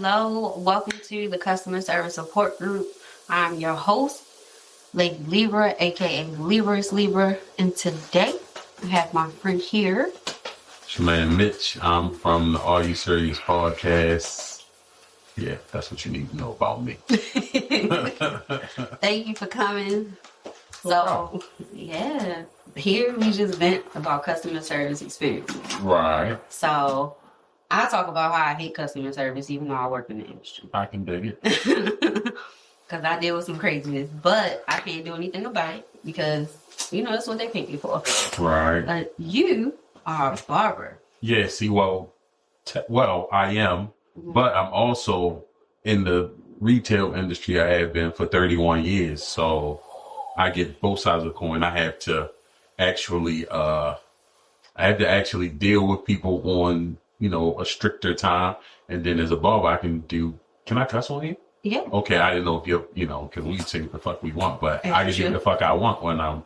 Hello, welcome to the Customer Service Support Group. I'm your host, Lady Libra, aka Libra's Libra, and today I have my friend here. It's your man Mitch. I'm from the Are You Serious podcast. Yeah, that's what you need to know about me. Thank you for coming. So, yeah, here we just vent about customer service experience. Right. So, I talk about how I hate customer service, even though I work in the industry. I can dig it. Because I deal with some craziness, but I can't do anything about it because, that's what they pay me for. Right. But you are a barber. Yeah, see, I am, but I'm also in the retail industry. I have been for 31 years. So I get both sides of the coin. I have to actually deal with people on, a stricter time. And then as a barber, can I cuss on you? Yeah. Okay, I didn't know if because we say what the fuck we want, but I can do what the fuck I want when I'm,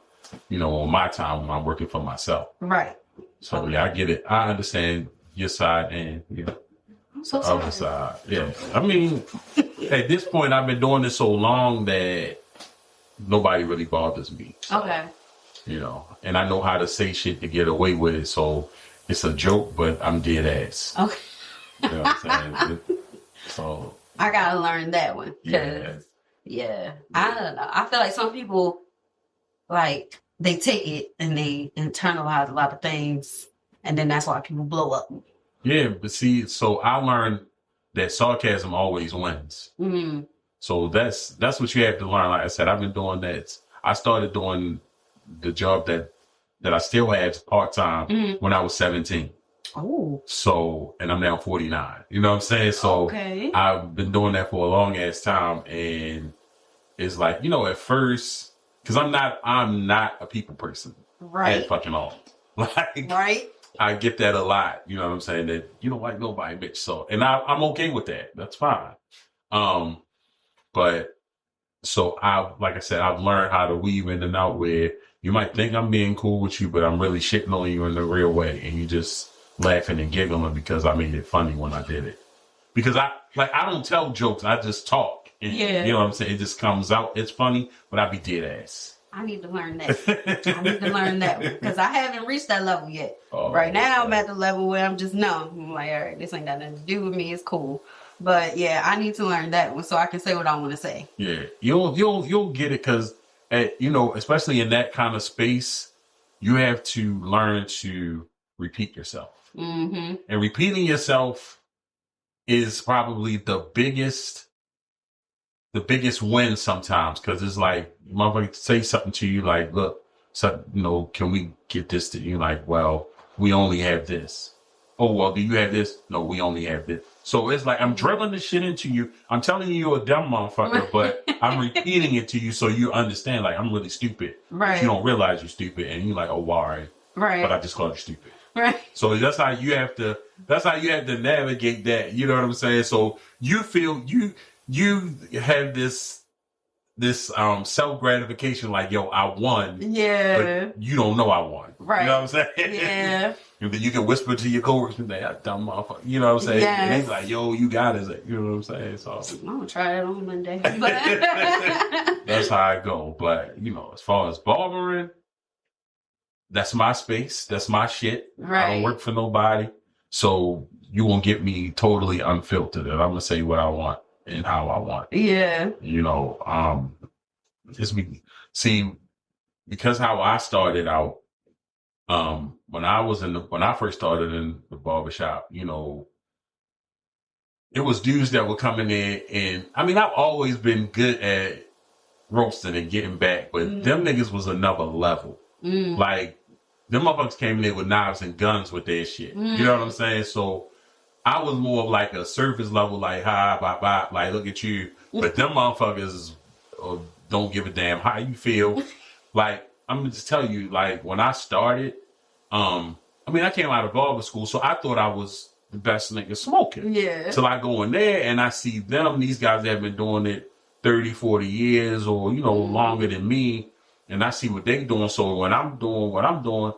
on my time when I'm working for myself. Right. So yeah, I get it. I understand your side and the other side. Yeah. I mean, at this point, I've been doing this so long that nobody really bothers me. So, okay. And I know how to say shit to get away with it. So it's a joke, but I'm dead ass. Okay. You know what I'm saying? So I gotta learn that one. Yeah. I don't know. I feel like some people, they take it and they internalize a lot of things, and then that's why people blow up. Yeah, but see, so I learned that sarcasm always wins. Mm-hmm. So that's what you have to learn. Like I said, I've been doing that. I started doing the job that I still have part-time when I was 17. Oh. So, and I'm now 49. You know what I'm saying? So okay. I've been doing that for a long ass time. And it's like, at first, because I'm not a people person. Right. At fucking all. Right. I get that a lot. You know what I'm saying? That you don't like nobody, bitch. So, and I'm okay with that. That's fine. But so like I said, I've learned how to weave in and out where you might think I'm being cool with you, but I'm really shitting on you in the real way. And you just laughing and giggling because I made it funny when I did it. Because I don't tell jokes. I just talk. And, yeah. You know what I'm saying? It just comes out. It's funny, but I be dead ass. I need to learn that. I need to learn that one because I haven't reached that level yet. Oh, right now, I'm at the level where I'm just numb. I'm like, all right, this ain't got nothing to do with me. It's cool. But yeah, I need to learn that one so I can say what I want to say. Yeah, you'll get it because, especially in that kind of space, you have to learn to repeat yourself. Mm-hmm. And repeating yourself is probably the biggest win sometimes because it's like motherfucker say something to you like, look, so, can we get this to you? Like, well, we only have this. Oh, well, do you have this? No, we only have this. So it's like I'm drilling this shit into you. I'm telling you you're a dumb motherfucker, but I'm repeating it to you so you understand. Like I'm really stupid. Right. But you don't realize you're stupid, and you're like, oh, why? Right. But I just called you stupid. Right. So that's how you have to. That's how you have to navigate that. You know what I'm saying? So you feel you have this self gratification like, yo, I won. Yeah. But you don't know I won. Right. You know what I'm saying? Yeah. And then you can whisper to your coworkers, that dumb motherfucker. You know what I'm saying? Yes. And he's like, yo, you got it. You know what I'm saying? So I'm gonna try that on Monday. That's how I go. But as far as barbering, that's my space. That's my shit. Right. I don't work for nobody. So you won't get me totally unfiltered. And I'm gonna say what I want and how I want. Yeah. Because how I started out, when I first started in the barbershop, it was dudes that were coming in, and I mean, I've always been good at roasting and getting back, but them niggas was another level. Like, them motherfuckers came in there with knives and guns with their shit. You know what I'm saying? So I was more of like a surface level, like, hi, bye, bye, like, look at you. But them motherfuckers don't give a damn how you feel. Like, I'm gonna just tell you, like, when I started, I came out of barber school, so I thought I was the best nigga smoking. Yeah. Till I go in there and I see these guys that have been doing it 30, 40 years or, longer than me. And I see what they doing. So when I'm doing what I'm doing,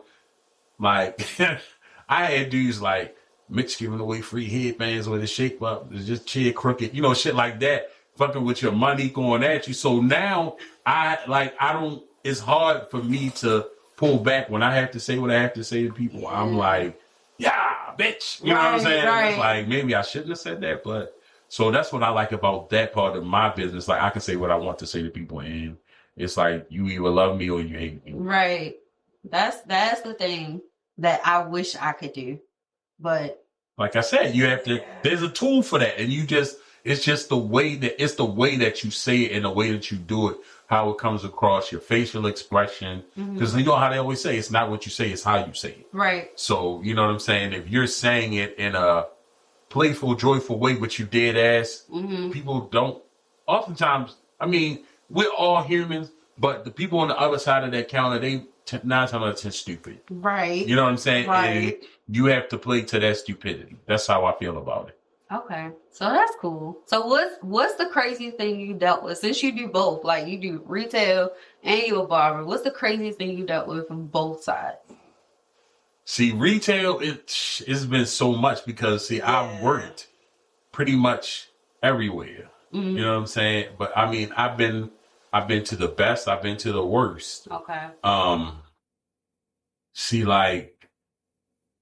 like, I had dudes like, Mitch giving away free headbands with his shape up, it's just chair crooked, you know, shit like that, fucking with your money going at you. So now I don't, it's hard for me to pull back when I have to say what I have to say to people. I'm like, yeah, bitch. You know what I'm saying? Right. It's like, maybe I shouldn't have said that, but so that's what I like about that part of my business. Like, I can say what I want to say to people, and it's like, you either love me or you hate me. Right. That's the thing that I wish I could do. But like I said, you have to, there's a tool for that. And it's just the way that you say it and the way that you do it, how it comes across, your facial expression. Because you know how they always say, it's not what you say, it's how you say it. Right. So, you know what I'm saying? If you're saying it in a playful, joyful way, but you dead ass, people don't, oftentimes, I mean, we're all humans, but the people on the other side of that counter, they 9 times out of 10 stupid. Right. You know what I'm saying? Right. And you have to play to that stupidity. That's how I feel about it. Okay. So that's cool. So what's the craziest thing you dealt with? Since you do both, like you do retail and you're a barber, what's the craziest thing you dealt with from both sides? See, retail, it's been so much because, I've worked pretty much everywhere. You know what I'm saying? But I mean, I've been to the best, I've been to the worst. Okay. See, like,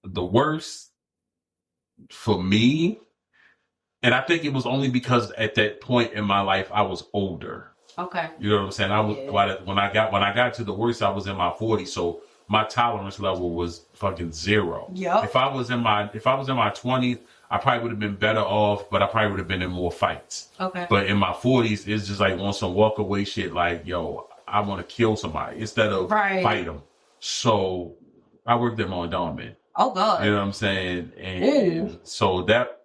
the worst for me, and I think it was only because at that point in my life I was older. Okay. You know what I'm saying? I was when I got to the worst, I was in my 40s, so my tolerance level was fucking 0. Yep. If I was in my 20s, I probably would have been better off, but I probably would have been in more fights. Okay. But in my 40s, it's just like on some walk away shit, like, yo, I want to kill somebody instead of fight them. So I worked at Mondawmin. Oh God. You know what I'm saying? And so that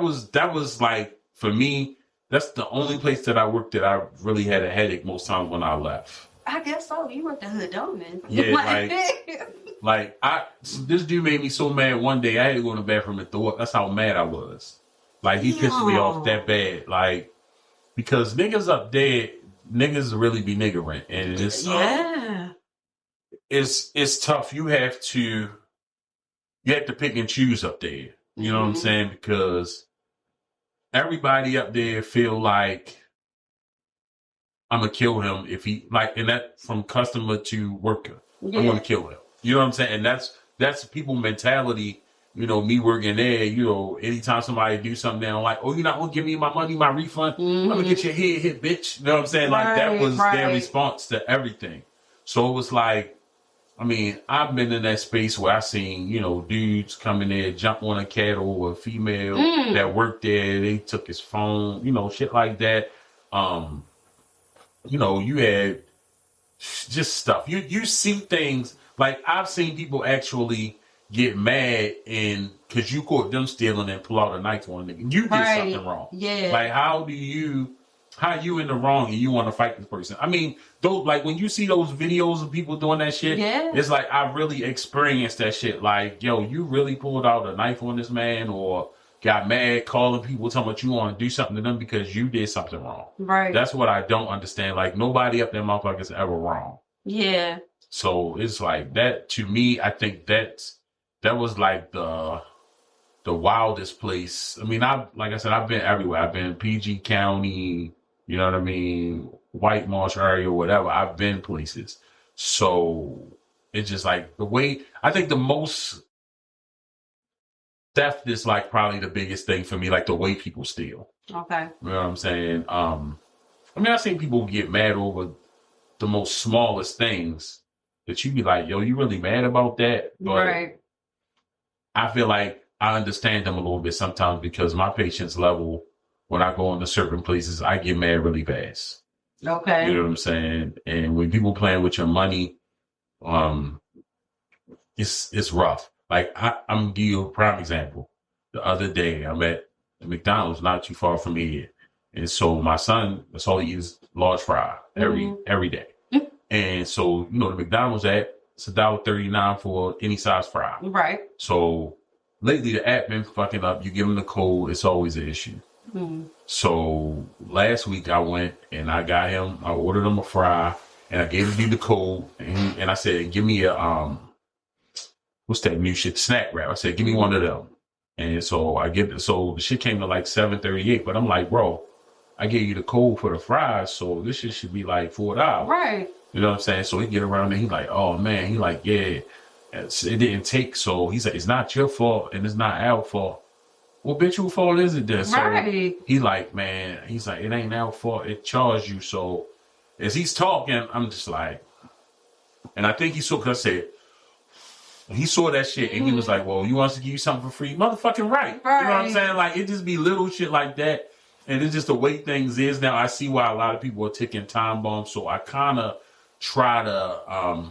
was like, for me, that's the only place that I worked that I really had a headache most times when I left. I guess so. You worked at Hood Doman. Yeah, this dude made me so mad one day I had to go in the bathroom and throw up. That's how mad I was. Like, he pissed me off that bad. Like, because niggas up there, niggas really be niggering. And it's tough. You have to pick and choose up there. You know what I'm saying? Because everybody up there feel like I'm gonna kill him if he, like, and that from customer to worker. Yeah. I'm gonna kill him. You know what I'm saying? And that's people mentality. You know, me working there, you know, anytime somebody do something, they're like, oh, you're not gonna give me my money, my refund? I'm gonna get your head hit, bitch. You know what I'm saying? Like, that was their response to everything. So it was like, I mean, I've been in that space where I seen, you know, dudes come in there, jump on a cat or a female that worked there. They took his phone, you know, shit like that. You know, you had just stuff. You see things, like, I've seen people actually get mad and because you caught them stealing and pull out a knife on them. You did something wrong. Yeah. Like, how you in the wrong and you want to fight this person? I mean, those, like, when you see those videos of people doing that shit, it's like, I really experienced that shit. Like, yo, you really pulled out a knife on this man or got mad calling people talking about you want to do something to them because you did something wrong. Right. That's what I don't understand. Like, nobody up there motherfuckers ever wrong. Yeah. So it's like that, to me, I think that was like the wildest place. I mean, like I said, I've been everywhere. I've been PG County, you know what I mean, White Marsh area, whatever. I've been places. So it's just like the way, I think the most theft is like probably the biggest thing for me, like the way people steal. Okay. You know what I'm saying? I mean, I've seen people get mad over the most smallest things that you be like, yo, you really mad about that? But I feel like I understand them a little bit sometimes because my patience level, when I go into certain places, I get mad really fast. Okay. You know what I'm saying? And when people playing with your money, it's rough. Like, I'm gonna give you a prime example. The other day, I'm at the McDonald's not too far from here. And so my son, that's all he eats, large fry every day. And so, you know, the McDonald's it's $1.39 for any size fry. Right. So lately the app been fucking up. You give them the code, it's always an issue. So last week I went and I ordered him a fry and I gave him the code and I said, give me a what's that new shit? Snack wrap. I said, give me one of them. And so the shit came to like $7.38, but I'm like, bro, I gave you the code for the fries, so this shit should be like $4. Right. You know what I'm saying? So he get around there, he like, oh man, he like, yeah, it didn't take. So he said, it's not your fault and it's not our fault. Well, bitch, whose fault is it then? Right. So he like, man, he's like, it ain't our fault. It charged you. So as he's talking, I'm just like, and I think he saw, cause I said, he saw that shit and he was like, well, you want us to give you something for free? Motherfucking right. You know what I'm saying? Like, it just be little shit like that. And it's just the way things is now. I see why a lot of people are taking time bombs. So I kind of try to,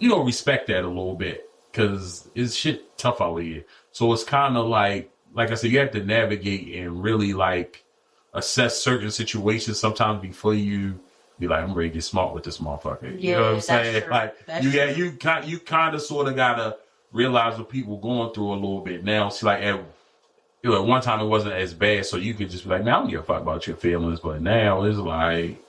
respect that a little bit because it's shit tough out here. So it's kind of like I said, you have to navigate and really like assess certain situations sometimes before you be like, I'm ready to get smart with this motherfucker. Yeah, you know what I'm saying? True. Like, you kind of sort of gotta realize what people going through a little bit now. It's like at one time it wasn't as bad, so you could just be like, "Now I don't give a fuck about your feelings," but now it's like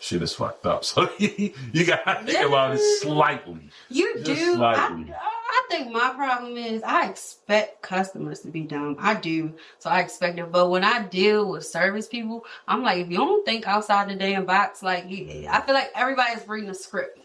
shit is fucked up. So you gotta think about it slightly. You do. Slightly. I think my problem is I expect customers to be dumb. I do. So I expect it. But when I deal with service people, I'm like, if you don't think outside the damn box, like, I feel like everybody's reading a script.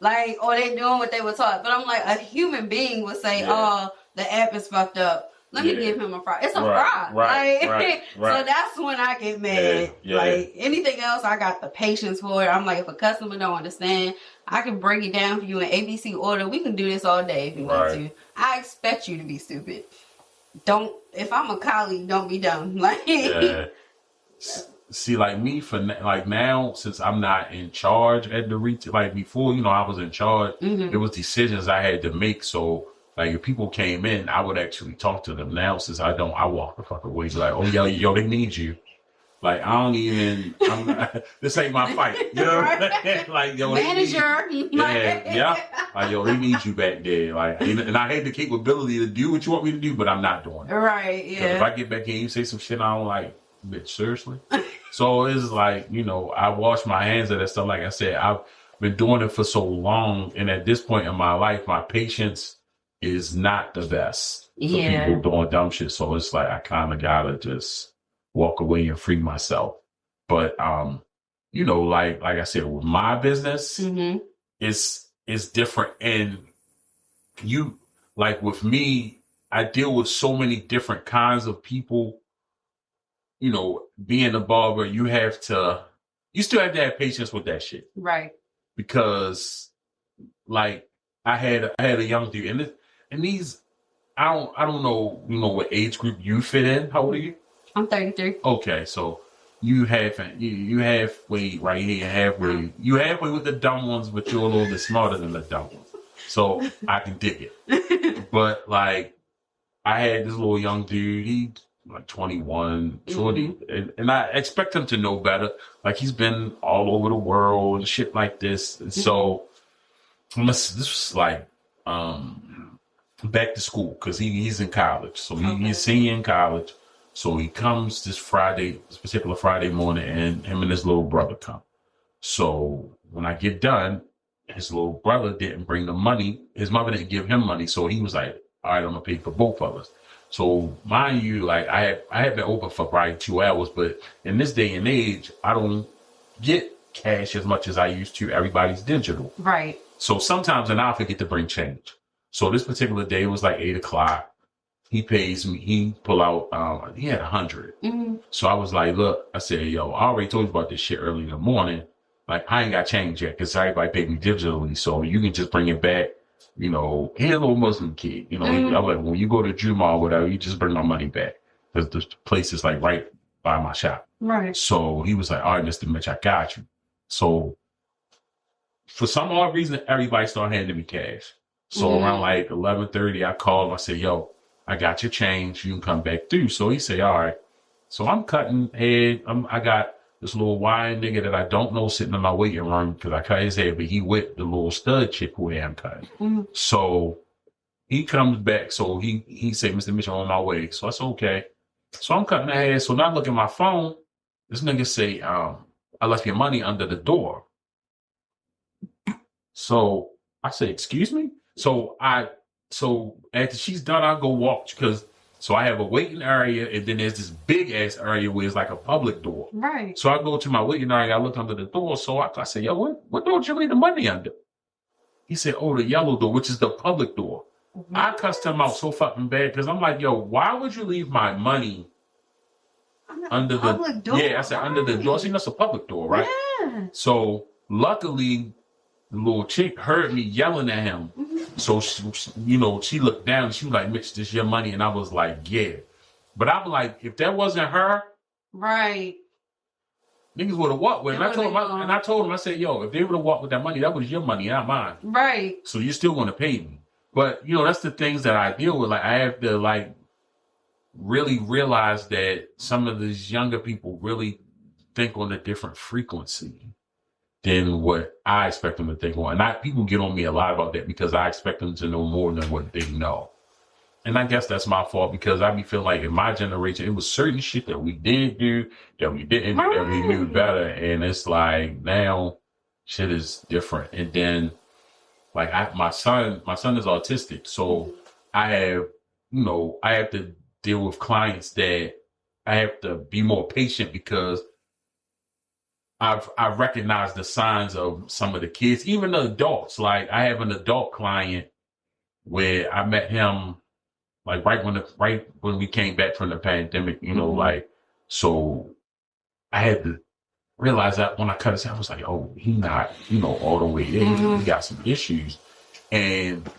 Like, or they doing what they were taught. But I'm like, a human being would say, oh, the app is fucked up. Let me give him a fry. It's a fry. Right. So that's when I get mad. Yeah. Like, anything else, I got the patience for it. I'm like, if a customer don't understand, I can break it down for you in ABC order. We can do this all day if you want to. I expect you to be stupid. If I'm a colleague, don't be dumb. Like, see, like me now, since I'm not in charge at the retail, like before, I was in charge. There was decisions I had to make. So, like, if people came in, I would actually talk to them. Now, since I don't, I walk the fuck away. Like, oh, yo, they need you. Like, I don't even, this ain't my fight. You know what I mean? Like, yo, manager. Like, yo, they need you back there. Like, and I had the capability to do what you want me to do, but I'm not doing it. Right, yeah. If I get back in and you say some shit, I don't like, bitch, seriously? So it's like, I wash my hands of that stuff. Like I said, I've been doing it for so long. And at this point in my life, my patience is not the best for people doing dumb shit. So it's like I kind of gotta just walk away and free myself. But like I said, with my business, it's different. And like with me, I deal with so many different kinds of people. Being a barber, you still have to have patience with that shit. Right. Because like I had a young dude and these, I don't know, what age group you fit in. How old are you? I'm 33. Okay, so you halfway right here, you halfway with the dumb ones, but you're a little bit smarter than the dumb ones. So I can dig it. But like, I had this little young dude, he like 21, 20, and I expect him to know better. Like, he's been all over the world and shit like this. And so this was like, back to school, because he's in college. So he's senior in college. So he comes this particular Friday morning, and him and his little brother come. So when I get done, his little brother didn't bring the money. His mother didn't give him money. So he was like, all right, I'm going to pay for both of us. So mind you, like I have been open for probably 2 hours, but in this day and age, I don't get cash as much as I used to. Everybody's digital. Right. So sometimes I forget to bring change. So this particular day, it was like 8:00. He pays me. He pull out. He had 100. So I was like, look. I said, yo, I already told you about this shit early in the morning. Like, I ain't got change yet because everybody paid me digitally. So you can just bring it back. He's a little Muslim kid. I'm like, when you go to Juma or whatever, you just bring my money back because the place is like right by my shop. Right. So he was like, all right, Mr. Mitch, I got you. So for some odd reason, everybody started handing me cash. So around like 11:30, I called him. I said, yo, I got your change. You can come back through. So he said, all right. So I'm cutting head. I got this little wine nigga that I don't know sitting in my waiting room because I cut his head, but he with the little stud chick who I'm cutting. So he comes back. So he said, Mr. Mitch, I'm on my way. So I said, okay. So I'm cutting the head. So now I look at my phone. This nigga say, I left your money under the door. So I said, excuse me? So after she's done, I'll go walk So I have a waiting area, and then there's this big ass area where it's like a public door. Right. So I go to my waiting area, I look under the door. So I say, yo, what door did you leave the money under? He said, oh, the yellow door, which is the public door. What? I cussed him out so fucking bad because I'm like, yo, why would you leave my money under the public door? Yeah, I said under the door. See, that's a public door, right? Yeah. So luckily, the little chick heard me yelling at him. So she looked down and she was like, Mitch, this your money? And I was like, yeah. But I'm like, if that wasn't her, right, niggas would have walked with it. And I told him, I said, yo, if they would have walked with that money, that was your money, not mine. Right. So you're still going to pay me. But, that's the things that I deal with. Like, I have to, like, really realize that some of these younger people really think on a different frequency than what I expect them to think on. And people get on me a lot about that because I expect them to know more than what they know. And I guess that's my fault because I be feeling like in my generation, it was certain shit that we did do, that we didn't do, that we knew better. And it's like now shit is different. And then like my son is autistic. So I have, I have to deal with clients that I have to be more patient because I've recognized the signs of some of the kids, even the adults. Like I have an adult client where I met him like right when we came back from the pandemic, like, so I had to realize that when I cut his hair, I was like, oh, he not, all the way there. He got some issues. And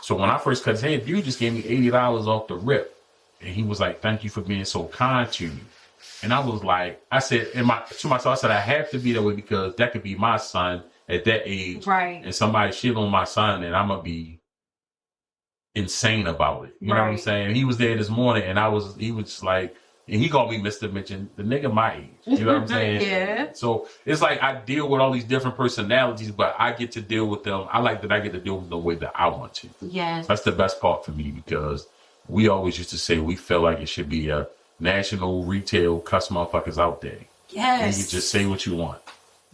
so when I first cut his hair, dude just gave me $80 off the rip. And he was like, thank you for being so kind to me. And I was like, I said, to myself, I said, I have to be that way because that could be my son at that age. Right. And somebody shit on my son and I'm going to be insane about it. You know what I'm saying? He was there this morning and he was just like, and he called me Mr. Mitch, and the nigga my age. You know what I'm saying? Yeah. So it's like I deal with all these different personalities, but I get to deal with them. I like that I get to deal with them the way that I want to. Yes. That's the best part for me because we always used to say we feel like it should be a national retail cuss motherfuckers out there. Yes. And you just say what you want.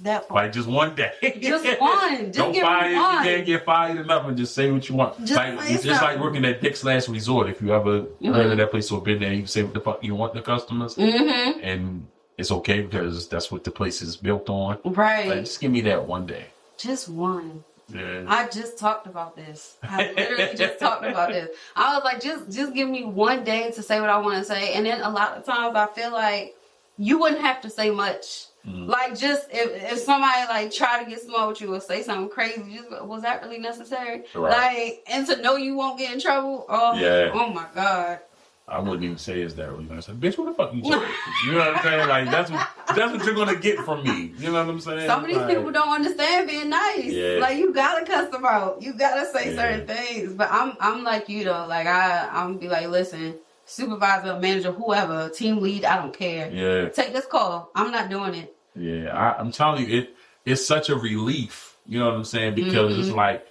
That part. Like just one day. Just one. Just don't fire you can't get fired enough and just say what you want. It's just like working at Dick's Last Resort. If you ever heard of that place or been there, you say what the fuck you want the customers. And it's okay because that's what the place is built on. Right. Like, just give me that one day. Just one. Yeah. I just talked about this. I literally just talked about this. I was like, just give me one day to say what I want to say. And then a lot of times I feel like you wouldn't have to say much. Like just if somebody like try to get smart with you or say something crazy, was that really necessary? Right. Like, and to know you won't get in trouble. Oh, yeah. Oh my God. I wouldn't even say is that really nice. Bitch, what the fuck you talking? You know what I'm saying? Like that's what you're gonna get from me. You know what I'm saying? Some of these people don't understand being nice. Yeah. Like you gotta cuss them out. You gotta say certain things. But I'm like you though. Like I'm be like, listen, supervisor, manager, whoever, team lead, I don't care. Yeah. Take this call. I'm not doing it. Yeah, I'm telling you, it's such a relief. You know what I'm saying? Because it's like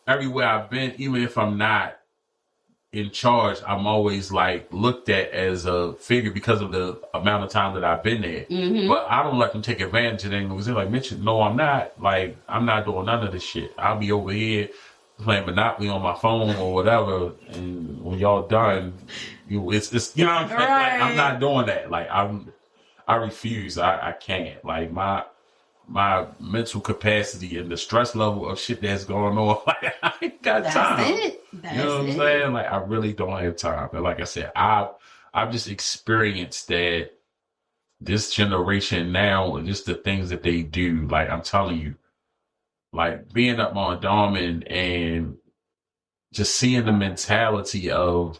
everywhere I've been, even if I'm not in charge, I'm always like looked at as a figure because of the amount of time that I've been there. But I don't let them take advantage of anything because they're like, Mitch, no, I'm not. Like, I'm not doing none of this shit. I'll be over here playing Monopoly on my phone or whatever. And when y'all done, it's you know what I'm saying? Right. Like, I'm not doing that. Like, I refuse. I can't. Like, my mental capacity and the stress level of shit that's going on, like, I ain't got time. That's you know what I'm saying? Like, I really don't have time. And like I said, I've just experienced that this generation now, and just the things that they do, like, I'm telling you, like, being up on Dom and just seeing the mentality of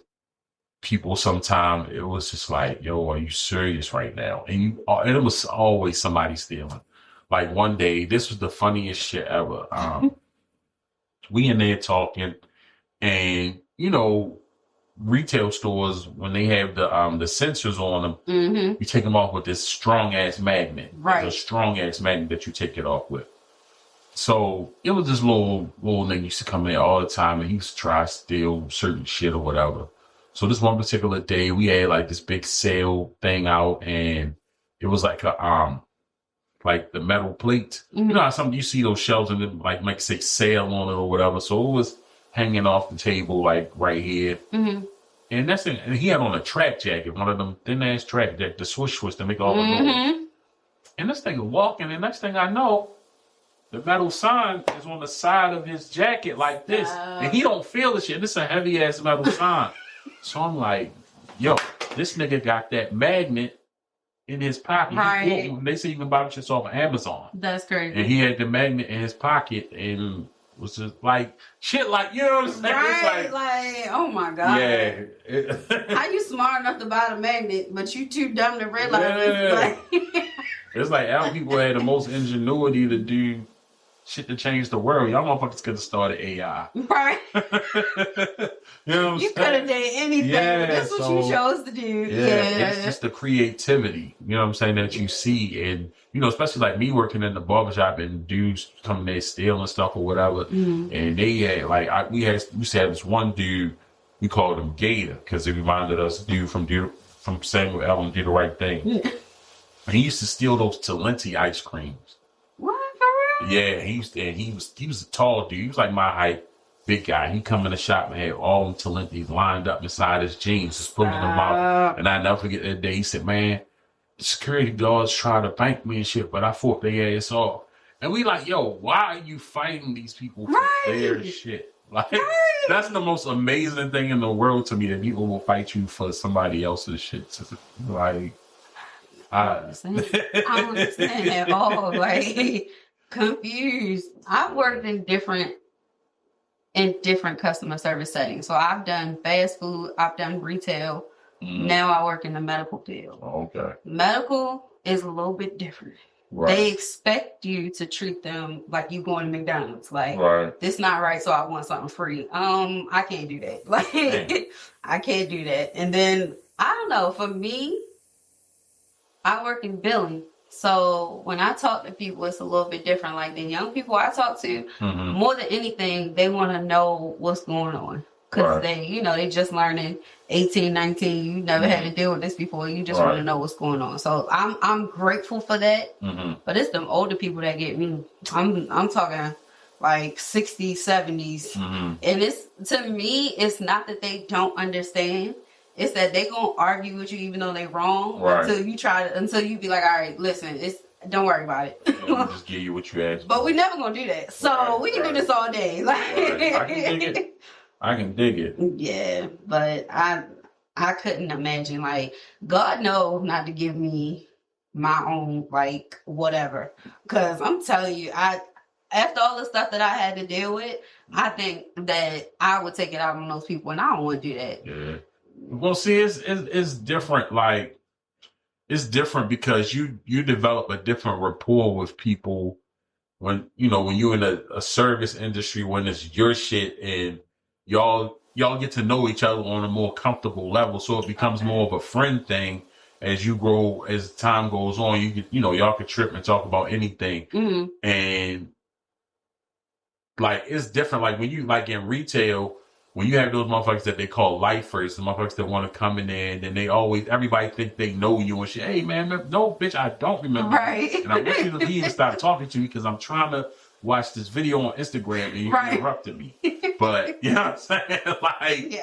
people sometimes, it was just like, yo, are you serious right now? And it was always somebody stealing. Like one day, this was the funniest shit ever. We in there talking, and retail stores, when they have the sensors on them, you take them off with this strong ass magnet. Right. It's a strong ass magnet that you take it off with. So it was this little nigga used to come in all the time, and he used to try to steal certain shit or whatever. So this one particular day, we had like this big sale thing out, and it was like a like the metal plate. You know how you see those shelves and then like might say sale on it or whatever. So it was hanging off the table like right here. And that's it. And he had on a track jacket, one of them thin ass track jacket, the swoosh to make all the noise. And this nigga walking, and next thing I know, the metal sign is on the side of his jacket like this. And he don't feel the shit. This is a heavy ass metal sign. So I'm like, yo, this nigga got that magnet in his pocket. Right. They say you can buy shit off of Amazon. That's crazy. And he had the magnet in his pocket and was just like, shit like, you know what I'm saying? Right, like, oh my God. Yeah. How you smart enough to buy the magnet, but you too dumb to realize it's like... It's like our people had the most ingenuity to do shit to change the world. Y'all motherfuckers could have started AI. Right. You know what I'm saying? You could have done anything. Yeah, that's what you chose to do. Yeah. It's just the creativity, you know what I'm saying, that you see. And, you know, especially like me working in the barbershop and dudes coming there stealing stuff or whatever. And they had, like, we used to have this one dude, we called him Gator, because it reminded us from Samuel L. and Do the Right Thing. And he used to steal those Talenti ice creams. What, for real? Yeah, he was a tall dude. He was like my height, big guy. He come in the shop and had all them Talentis lined up inside his jeans, just pulling them out. And I never forget that day. He said, "Man, the security guards tried to bank me and shit, but I fought their ass off." And we like, yo, why are you fighting these people for their shit? Like, that's the most amazing thing in the world to me, that people will fight you for somebody else's shit. Like, I don't understand at all. Like, confused. I've worked in different customer service settings. So I've done fast food, I've done retail. Now I work in the medical field. Okay. Medical is a little bit different. Right. They expect you to treat them like you going to McDonald's. Like, this not right, so I want something free. I can't do that. Like, I can't do that. And then, I don't know, for me, I work in billing. So when I talk to people, it's a little bit different. Like the young people I talk to, more than anything, they want to know what's going on. Because they just learning 18, 19. You never had to deal with this before. You just want to know what's going on. So I'm grateful for that. But it's them older people that get me. I'm talking like 60s, 70s. And to me, it's not that they don't understand. It's that they gonna argue with you even though they wrong until you be like, all right, listen, don't worry about it. We'll just give you what you asked. But we never gonna do that. So we can do this all day. Like, I can dig it. Yeah, but I couldn't imagine, like, God knows not to give me my own, like, whatever. Because I'm telling you, after all the stuff that I had to deal with, I think that I would take it out on those people, and I don't want to do that. Yeah. Well, see, it's different. Like, it's different because you develop a different rapport with people when you're in a service industry, when it's your shit and y'all get to know each other on a more comfortable level. So it becomes more of a friend thing as you grow, as time goes on. Y'all can trip and talk about anything. And like, it's different. Like when you, like in retail, when you have those motherfuckers that they call lifers, the motherfuckers that want to come in there and then everybody think they know you and shit. Hey man, no bitch, I don't remember. Right. And I want you to leave and stop talking to me because I'm trying to watch this video on Instagram and you interrupted me. But you know what I'm saying? Like,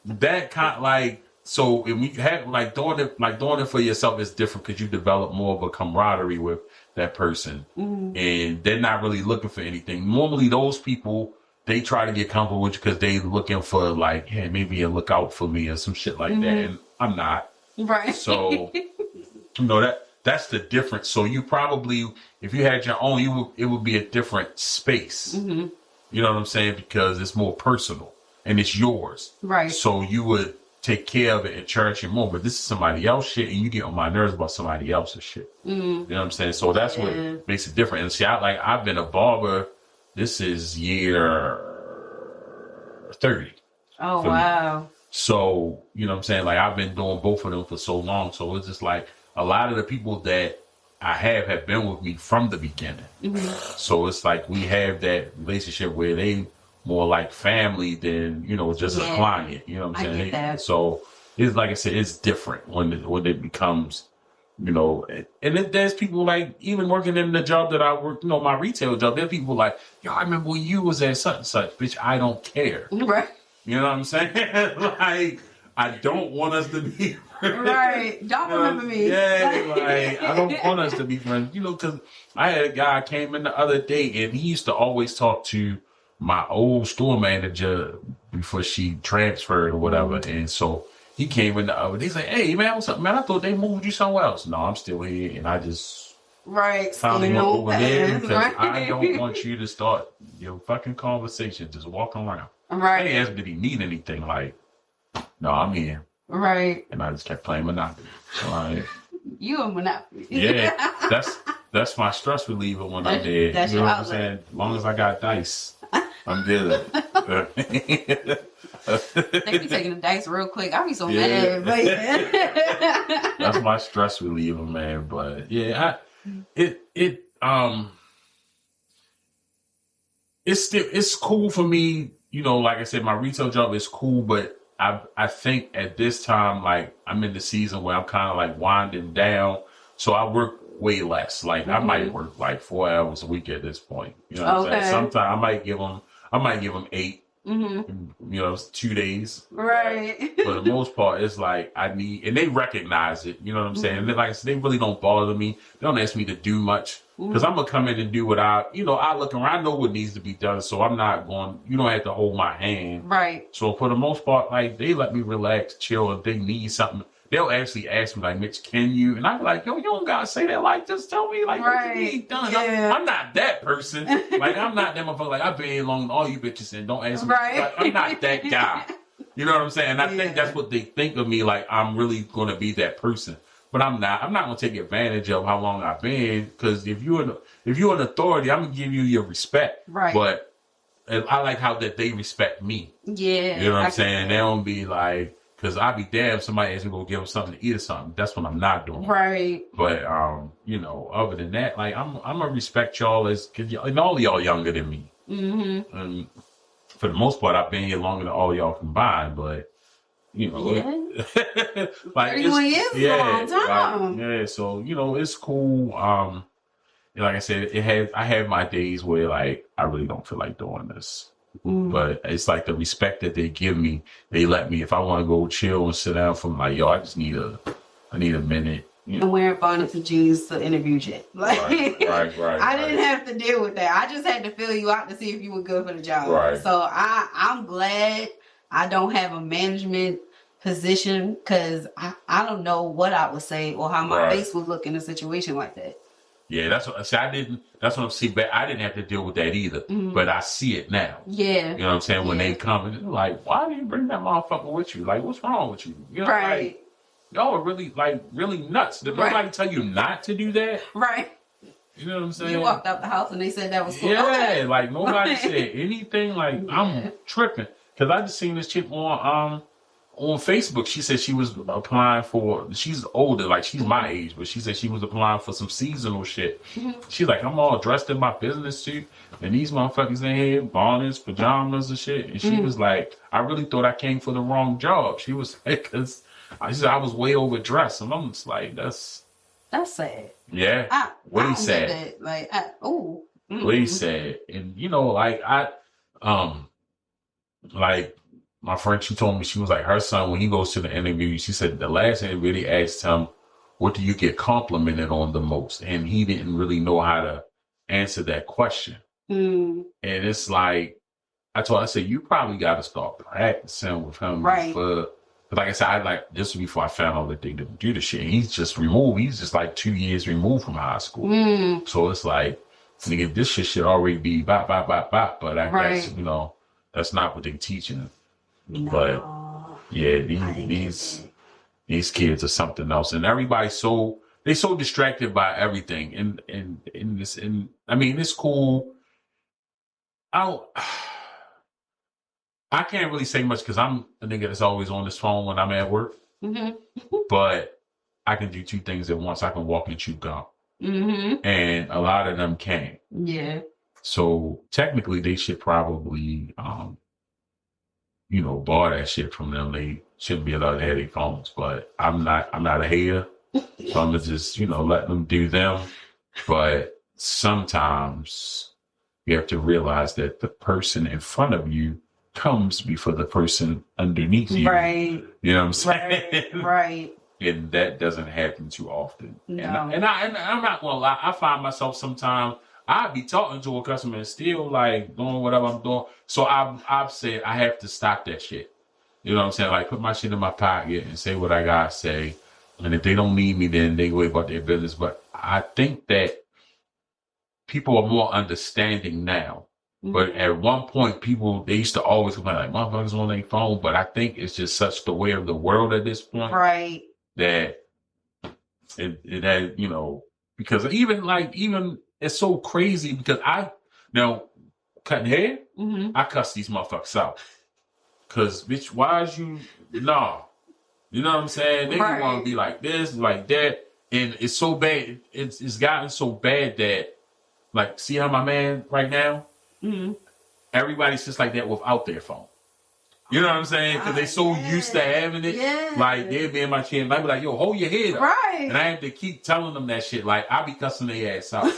that kind of, like, so if we have doing it for yourself is different because you develop more of a camaraderie with that person. And they're not really looking for anything. Normally those people, they try to get comfortable with you because they looking for, like, hey, maybe you look out for me or some shit like that. And I'm not. Right. So, that's the difference. So you probably, if you had your own, it would be a different space. You know what I'm saying? Because it's more personal and it's yours. Right. So you would take care of it and cherish it more. But this is somebody else's shit and you get on my nerves about somebody else's shit. You know what I'm saying? So that's what makes it different. And see, I've been a barber. This is year 30. Oh, wow. So, you know what I'm saying? Like, I've been doing both of them for so long. So it's just like a lot of the people that I have been with me from the beginning. So it's like we have that relationship where they more like family than, just a client. You know what I'm saying? I get that. So it's like I said, it's different when it becomes, and then there's people like, even working in the job that I work, my retail job, there's people like, yo, I remember when you was at such and such, bitch, I don't care. Right. You know what I'm saying? Like, I don't want us to be friends. Right. Don't remember me. Yeah, like, I don't want us to be friends. Because I had a guy came in the other day, and he used to always talk to my old store manager before she transferred or whatever. And so he came in the other day. He's like, hey, man, what's up, man? I thought they moved you somewhere else. No, I'm still here. And I just finally went over there because I don't want you to start your fucking conversation just walking around. Right. They asked me, did he need anything? Like, no, I'm here. Right. And I just kept playing Monopoly. So you a Monopoly. Yeah, that's my stress reliever when I'm there. That's you know your what I'm saying? As long as I got dice, I'm good. They be taking the dice real quick. I'll be so mad. But that's my stress reliever, man. But yeah, it's cool for me. Like I said, my retail job is cool, but I think at this time, like, I'm in the season where I'm kind of like winding down, so I work way less. Like, I might work like 4 hours a week at this point. You know what I'm saying? Sometimes I might give them 8. 2 days. Right. For the most part, it's like and they recognize it. You know what I'm saying? They really don't bother me. They don't ask me to do much because I'm gonna come in and do what I look around. I know what needs to be done, so I'm not going. You don't have to hold my hand. Right. So for the most part, like, they let me relax, chill. If they need something, they'll actually ask me, like, Mitch, can you? And I'm like, yo, you don't gotta say that. Like, just tell me, like, what you need done. Yeah. I'm not that person. Like, I'm not that motherfucker. Like, I've been here long, all you bitches, and don't ask me. Right. Like, I'm not that guy. You know what I'm saying? And I think that's what they think of me. Like, I'm really gonna be that person. But I'm not. I'm not gonna take advantage of how long I've been. Because if you're an authority, I'm gonna give you your respect. Right. But I like how that they respect me. Yeah. You know what I'm saying? They don't be like. Because I'd be damned if somebody asks me to go give them something to eat or something. That's what I'm not doing. Right. But, other than that, like, I'm going to respect y'all and all of y'all younger than me. Mm-hmm. And for the most part, I've been here longer than all of y'all combined, but, like, 31 years is a long time. Like, so, it's cool. Like I said, I have my days where, like, I really don't feel like doing this. But it's like the respect that they give me. They let me, if I want to go chill and sit down from, like, yo, I need a minute. I'm wearing bonnets and jeans to interview Jet. Like, right. I didn't have to deal with that. I just had to fill you out to see if you were good for the job. Right. So I'm glad I don't have a management position because I don't know what I would say or how my face would look in a situation like that. Yeah, that's what I'm seeing. But I didn't have to deal with that either. But I see it now. Yeah. You know what I'm saying? When they come and they're like, why do you bring that motherfucker with you? Like, what's wrong with you? You know, like, y'all are really nuts. Did nobody tell you not to do that? Right. You know what I'm saying? You walked out the house and they said that was cool. Yeah, like, nobody said anything. Like, I'm tripping. Because I just seen this chick on Facebook. She said she was applying she's older, like, she's my age, but she said she was applying for some seasonal shit. She's like, I'm all dressed in my business suit, and these motherfuckers in here, bonnets, pajamas and shit. And she was like, I really thought I came for the wrong job. She was like, because she said I was way overdressed. And I'm just like, that's sad. Yeah. What he said. Like, What he said. And, like, my friend, she told me, she was like, her son, when he goes to the interview, she said the last interview, they asked him, what do you get complimented on the most? And he didn't really know how to answer that question. And it's like, I said, you probably got to start practicing with him. Right. But like I said, this was before I found out that they didn't do the shit. And he's just like 2 years removed from high school. So it's like, nigga, this shit should already be bop. But I guess, that's not what they're teaching him. No, but yeah, these kids are something else, and everybody's so distracted by everything. And I mean, it's cool. I can't really say much because I'm a nigga that's always on this phone when I'm at work. But I can do 2 things at once. I can walk and chew gum, and a lot of them can't. Yeah. So technically, they should probably bar that shit from them. They shouldn't be allowed to have their phones, but I'm not a hater. So I'm just, let them do them. But sometimes you have to realize that the person in front of you comes before the person underneath you. Right. You know what I'm saying? Right. And that doesn't happen too often. No. And I'm not gonna lie. I find myself sometimes I'd be talking to a customer and still like doing whatever I'm doing. So I've said I have to stop that shit. You know what I'm saying? Like put my shit in my pocket and say what I gotta say. And if they don't need me, then they go about their business. But I think that people are more understanding now. Mm-hmm. But at one point, they used to always complain like motherfuckers on their phone. But I think it's just such the way of the world at this point. Right. That it had, because even it's so crazy because cutting hair, mm-hmm. I cuss these motherfuckers out. Cause bitch, why is you nah? You know what I'm saying? They want to be like this, like that, and it's so bad. It's gotten so bad that like, see how my man right now, mm-hmm. everybody's just like that without their phone. You know what I'm saying? Because they're so used to having it. Yeah. Like, they'll be in my chair and I'll be like, yo, hold your head up. Right. And I have to keep telling them that shit. Like, I be cussing their ass out.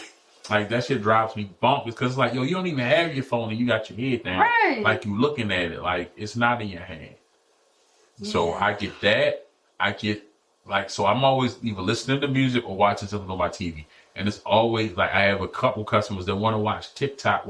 Like, that shit drives me bonkers. Because it's like, yo, you don't even have your phone and you got your head down. Right. Like, you looking at it. Like, it's not in your hand. Yeah. So I get that. So I'm always either listening to music or watching something on my TV. And it's always, like, I have a couple customers that want to watch TikTok.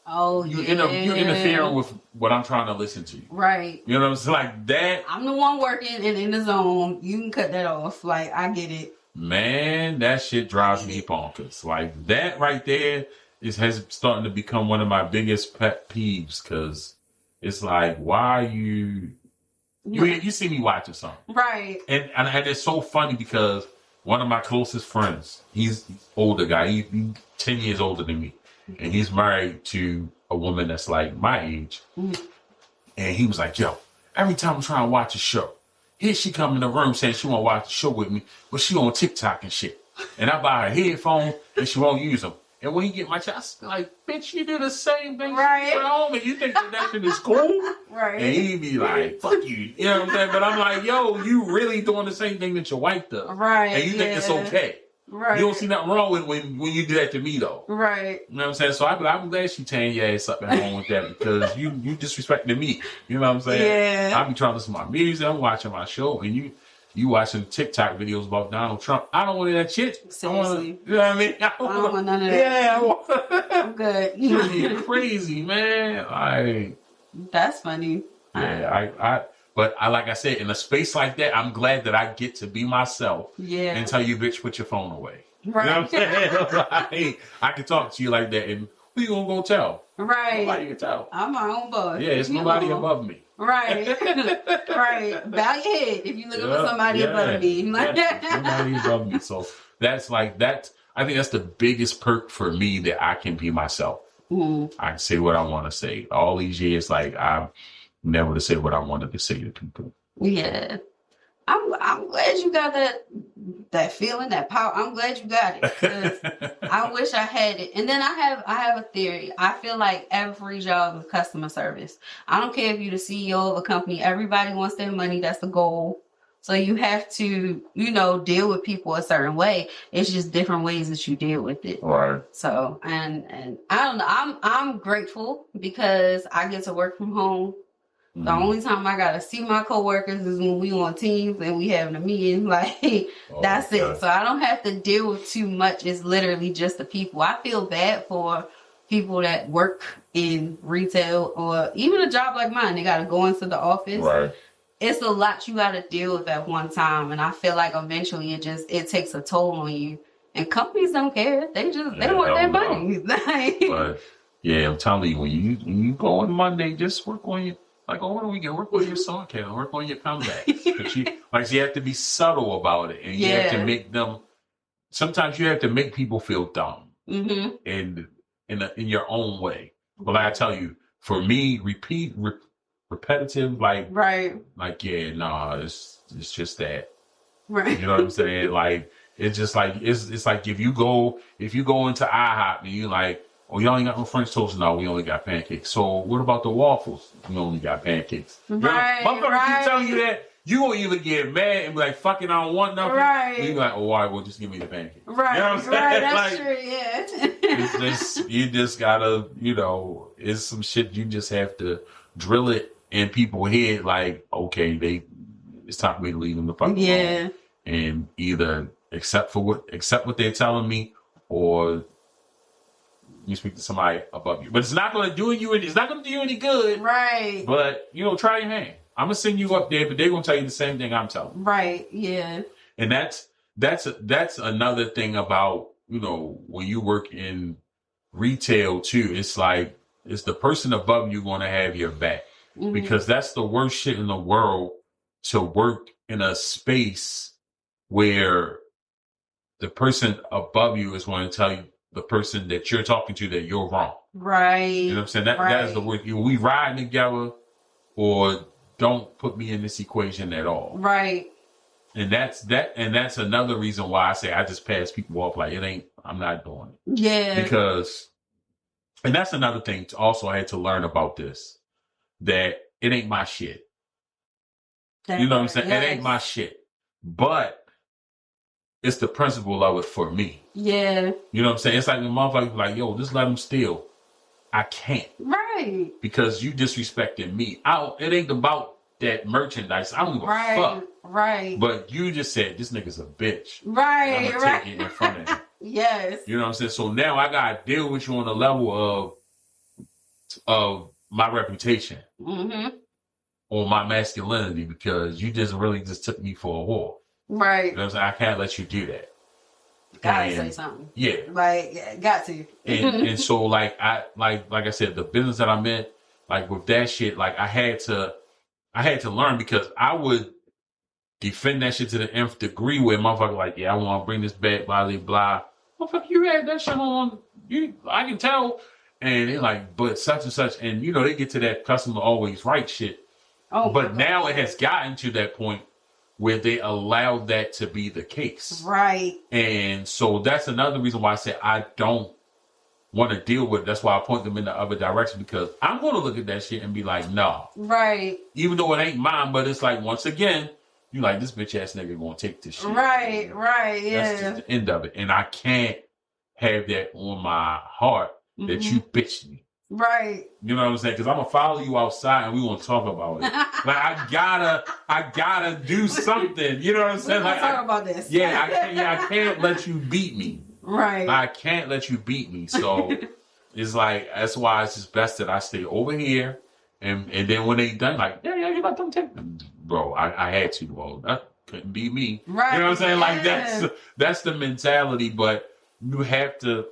You're interfering with what I'm trying to listen to. Right. You know what I'm saying? Like that. I'm the one working and in the zone. You can cut that off. Like, I get it. Man, that shit drives me bonkers. Like, that right there has starting to become one of my biggest pet peeves because it's like, why are you see me watching something. Right. And it's so funny because one of my closest friends, he's older guy. He's 10 years older than me. And he's married to a woman that's like my age. Mm-hmm. And he was like, yo, every time I'm trying to watch a show, here she come in the room saying she want to watch the show with me, but she on TikTok and shit. And I buy her headphones and she won't use them. And when he get my chest, like, bitch, you do the same thing at home and you think that shit is cool? Right. And he be like, fuck you. You know what I'm saying? But I'm like, yo, you really doing the same thing that your wife does. Right. And you think it's okay. Right. You don't see nothing wrong with when you do that to me, though. Right. You know what I'm saying? So I'm glad she tearing your ass up at home with that because you disrespecting me. You know what I'm saying? Yeah. I be trying to listen to my music. I'm watching my show, and you watching TikTok videos about Donald Trump. I don't want that shit. Seriously. You know what I mean? I don't want none of that. Yeah. I'm good. You're crazy, man. Like, that's funny. Yeah, But like I said, in a space like that, I'm glad that I get to be myself. Yeah. And tell you, bitch, put your phone away. Right. You know what I'm saying? Like, I can talk to you like that, and who you gonna go tell? Right. Nobody can tell. I'm my own boss. Yeah, it's nobody above me. Right. Right. Bow your head if you looking for somebody above me. Nobody above me. So that's like that. I think that's the biggest perk for me that I can be myself. Mm-hmm. I can say what I want to say. All these years, like I'm never to say what I wanted to say to people. Yeah. I'm glad you got that feeling, that power. I'm glad you got it. 'Cause I wish I had it. And then I have a theory. I feel like every job is customer service. I don't care if you're the CEO of a company. Everybody wants their money. That's the goal. So you have to, deal with people a certain way. It's just different ways that you deal with it. Right. So, and I don't know. I'm grateful because I get to work from home. The only time I gotta see my coworkers is when we on Teams and we having a meeting. Like, that's it. So I don't have to deal with too much. It's literally just the people. I feel bad for people that work in retail or even a job like mine. They gotta go into the office. Right. It's a lot you gotta deal with at one time, and I feel like eventually it takes a toll on you. And companies don't care. They want their money. But yeah, I'm telling you, when you go on Monday, just work on your. Like, over the weekend, work on your sarcasm, work on your comebacks. You have to be subtle about it. And you have to make them, sometimes you have to make people feel dumb. Mm-hmm. in your own way. But like I tell you, for me, repetitive, it's just that. Right. You know what I'm saying? Like, it's just like, it's like if you go into IHOP and you like, oh, y'all ain't got no French toast? No, we only got pancakes. So what about the waffles? We only got pancakes. Right, motherfuckers keep telling you that, you will either get mad and be like, fuck it, I don't want nothing. Right. And you be like, oh, all right, well, just give me the pancakes. Right, you know what I'm saying? Right, that's true, yeah. You just gotta, it's some shit you just have to drill it in people's head, like, okay, it's time for me to leave them the fuck alone. And either accept what they're telling me, or you speak to somebody above you. But it's not going to do you any good. Right. But, try your hand. I'm going to send you up there, but they're going to tell you the same thing I'm telling you. Right. Yeah. And that's another thing about, when you work in retail too. It's like, it's the person above you going to have your back. Mm-hmm. Because that's the worst shit in the world, to work in a space where the person above you is going to tell you, the person that you're talking to, that you're wrong. Right. You know what I'm saying? That is the word. We ride together, or don't put me in this equation at all. Right. And that's another reason why I say I just pass people off, like, I'm not doing it. Yeah. Because, and that's another thing also I had to learn about this, that it ain't my shit. You know what I'm saying? Yes. It ain't my shit. But it's the principle of it for me. Yeah. You know what I'm saying? It's like the motherfucker like, yo, just let them steal. I can't. Right. Because you disrespecting me. It ain't about that merchandise. I don't give a fuck. Right. But you just said, this nigga's a bitch. Right. I'm gonna take it in front of him. Yes. You know what I'm saying? So now I gotta deal with you on the level of my reputation. Mm-hmm. Or my masculinity, because you just really took me for a whore. Right. You know what I'm saying? I can't let you do that. Gotta say something. Yeah. Like, got to. and so, like I said, the business that I'm in, like with that shit, like I had to learn, because I would defend that shit to the nth degree, where motherfucker like, yeah, I want to bring this back, blah, blah, blah. Motherfucker, you had that shit on. I can tell. And they're like, but such and such. And, they get to that customer always right shit. Oh, but now it has gotten to that point where they allow that to be the case. Right. And so that's another reason why I said I don't want to deal with it. That's why I point them in the other direction, because I'm going to look at that shit and be like, no. Right. Even though it ain't mine, but it's like, once again, you like, this bitch ass nigga going to take this shit. Right, right, yeah. That's just the end of it. And I can't have that on my heart, that you bitched me. Right. You know what I'm saying? Because I'm gonna follow you outside and we gonna talk about it. Like I gotta do something. You know what I'm saying? Like, talk about this. Yeah, I can't let you beat me. Right. I can't let you beat me. So it's like, that's why it's just best that I stay over here, and then when they done, like, yeah, you let them take them. Bro, I had to. Well, that couldn't be me. Right. You know what I'm saying? Like, that's the mentality, but you have to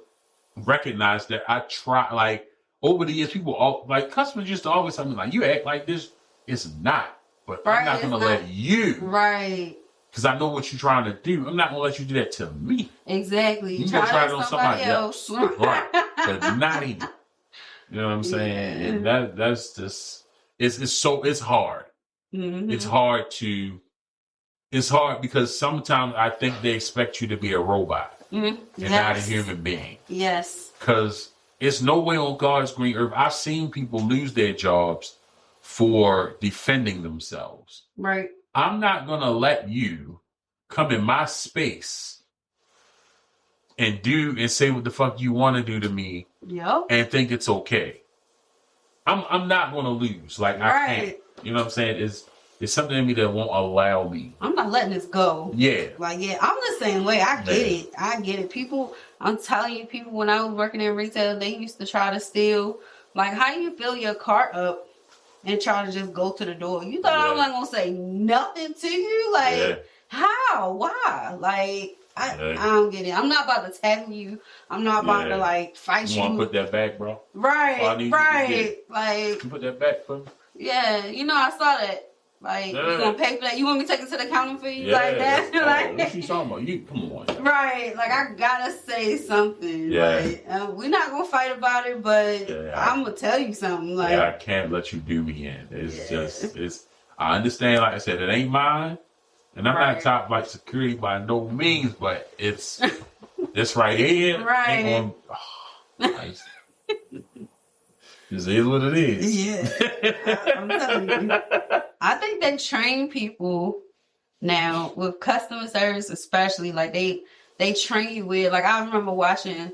recognize that I try, like, over the years, customers used to always tell me, like, you act like this. It's not. But right, I'm not going to let you. Right. Because I know what you're trying to do. I'm not going to let you do that to me. Exactly. You can try it on somebody else. Right. But not even. You know what I'm saying? Yeah. And that's just, it's hard. Mm-hmm. It's hard because sometimes I think they expect you to be a robot. Mm-hmm. And not a human being. Yes. Because it's no way on God's green earth. I've seen people lose their jobs for defending themselves. Right. I'm not going to let you come in my space and say what the fuck you want to do to me. Yep. And think it's okay. I'm not going to lose. Like, right. I can't. You know what I'm saying? It's something in me that won't allow me. I'm not letting this go. Yeah. Like, yeah, I'm the same way. I get it. People, I'm telling you, people, when I was working in retail, they used to try to steal. Like, how you fill your cart up and try to just go to the door? You thought I wasn't going to say nothing to you? Like, how? Why? Like, I don't get it. I'm not about to tackle you. I'm not about to, like, fight you. You want to put that back, bro? Right, right. Like, you put that back for me? Yeah, I saw that. Like, you gonna pay for that? You want me to take it to the counting for you like that? Like, what you talking about? You come on. Right. Like, I gotta say something. Yeah. Like, we're not gonna fight about it, but I'm gonna tell you something. Like, I can't let you do me in. It's I understand, like I said, it ain't mine. And I'm not top like security by no means, but it's this right here. Right. Nice. This is what it is. Yeah. I'm telling you. I think they train people now with customer service, especially. Like, they train you with, like, I remember watching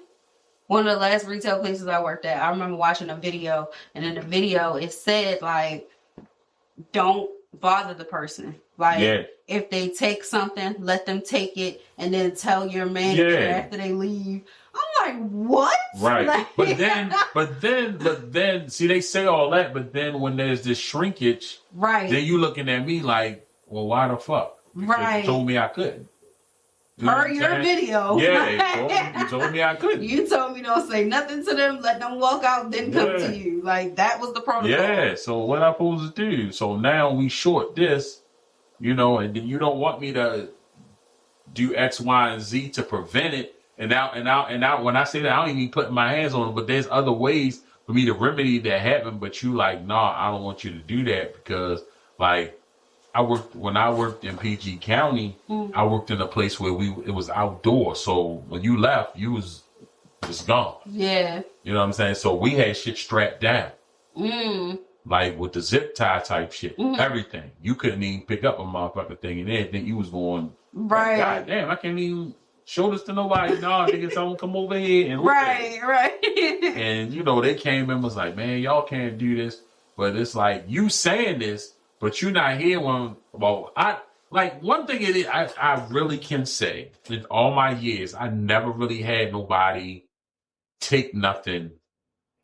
one of the last retail places I worked at, I remember watching a video, and in the video it said like, don't bother the person. Like, if they take something, let them take it, and then tell your manager after they leave. I'm like, what? Right. Like, but then, see, they say all that, but then when there's this shrinkage, then you looking at me like, well, why the fuck? Because you told me I couldn't. Per your video. Yeah, you told me I couldn't. You told me don't say nothing to them, let them walk out, then come to you. Like, that was the protocol. Yeah, so what I supposed to do? So now we short this, and then you don't want me to do X, Y, and Z to prevent it. And now, when I say that, I don't even put my hands on it, but there's other ways for me to remedy that happen. But you like, nah, I don't want you to do that because, like, when I worked in PG County, I worked in a place where it was outdoor. So when you left, you was just gone. Yeah. You know what I'm saying? So we had shit strapped down. Like with the zip tie type shit. Everything. You couldn't even pick up a motherfucking thing and everything. You was going, right. God damn, I can't even show this to nobody. No, niggas don't come over here and look at it. Right. And they came and was like, man, y'all can't do this. But it's like, you saying this, but you're not here when, one thing it is, I really can say in all my years, I never really had nobody take nothing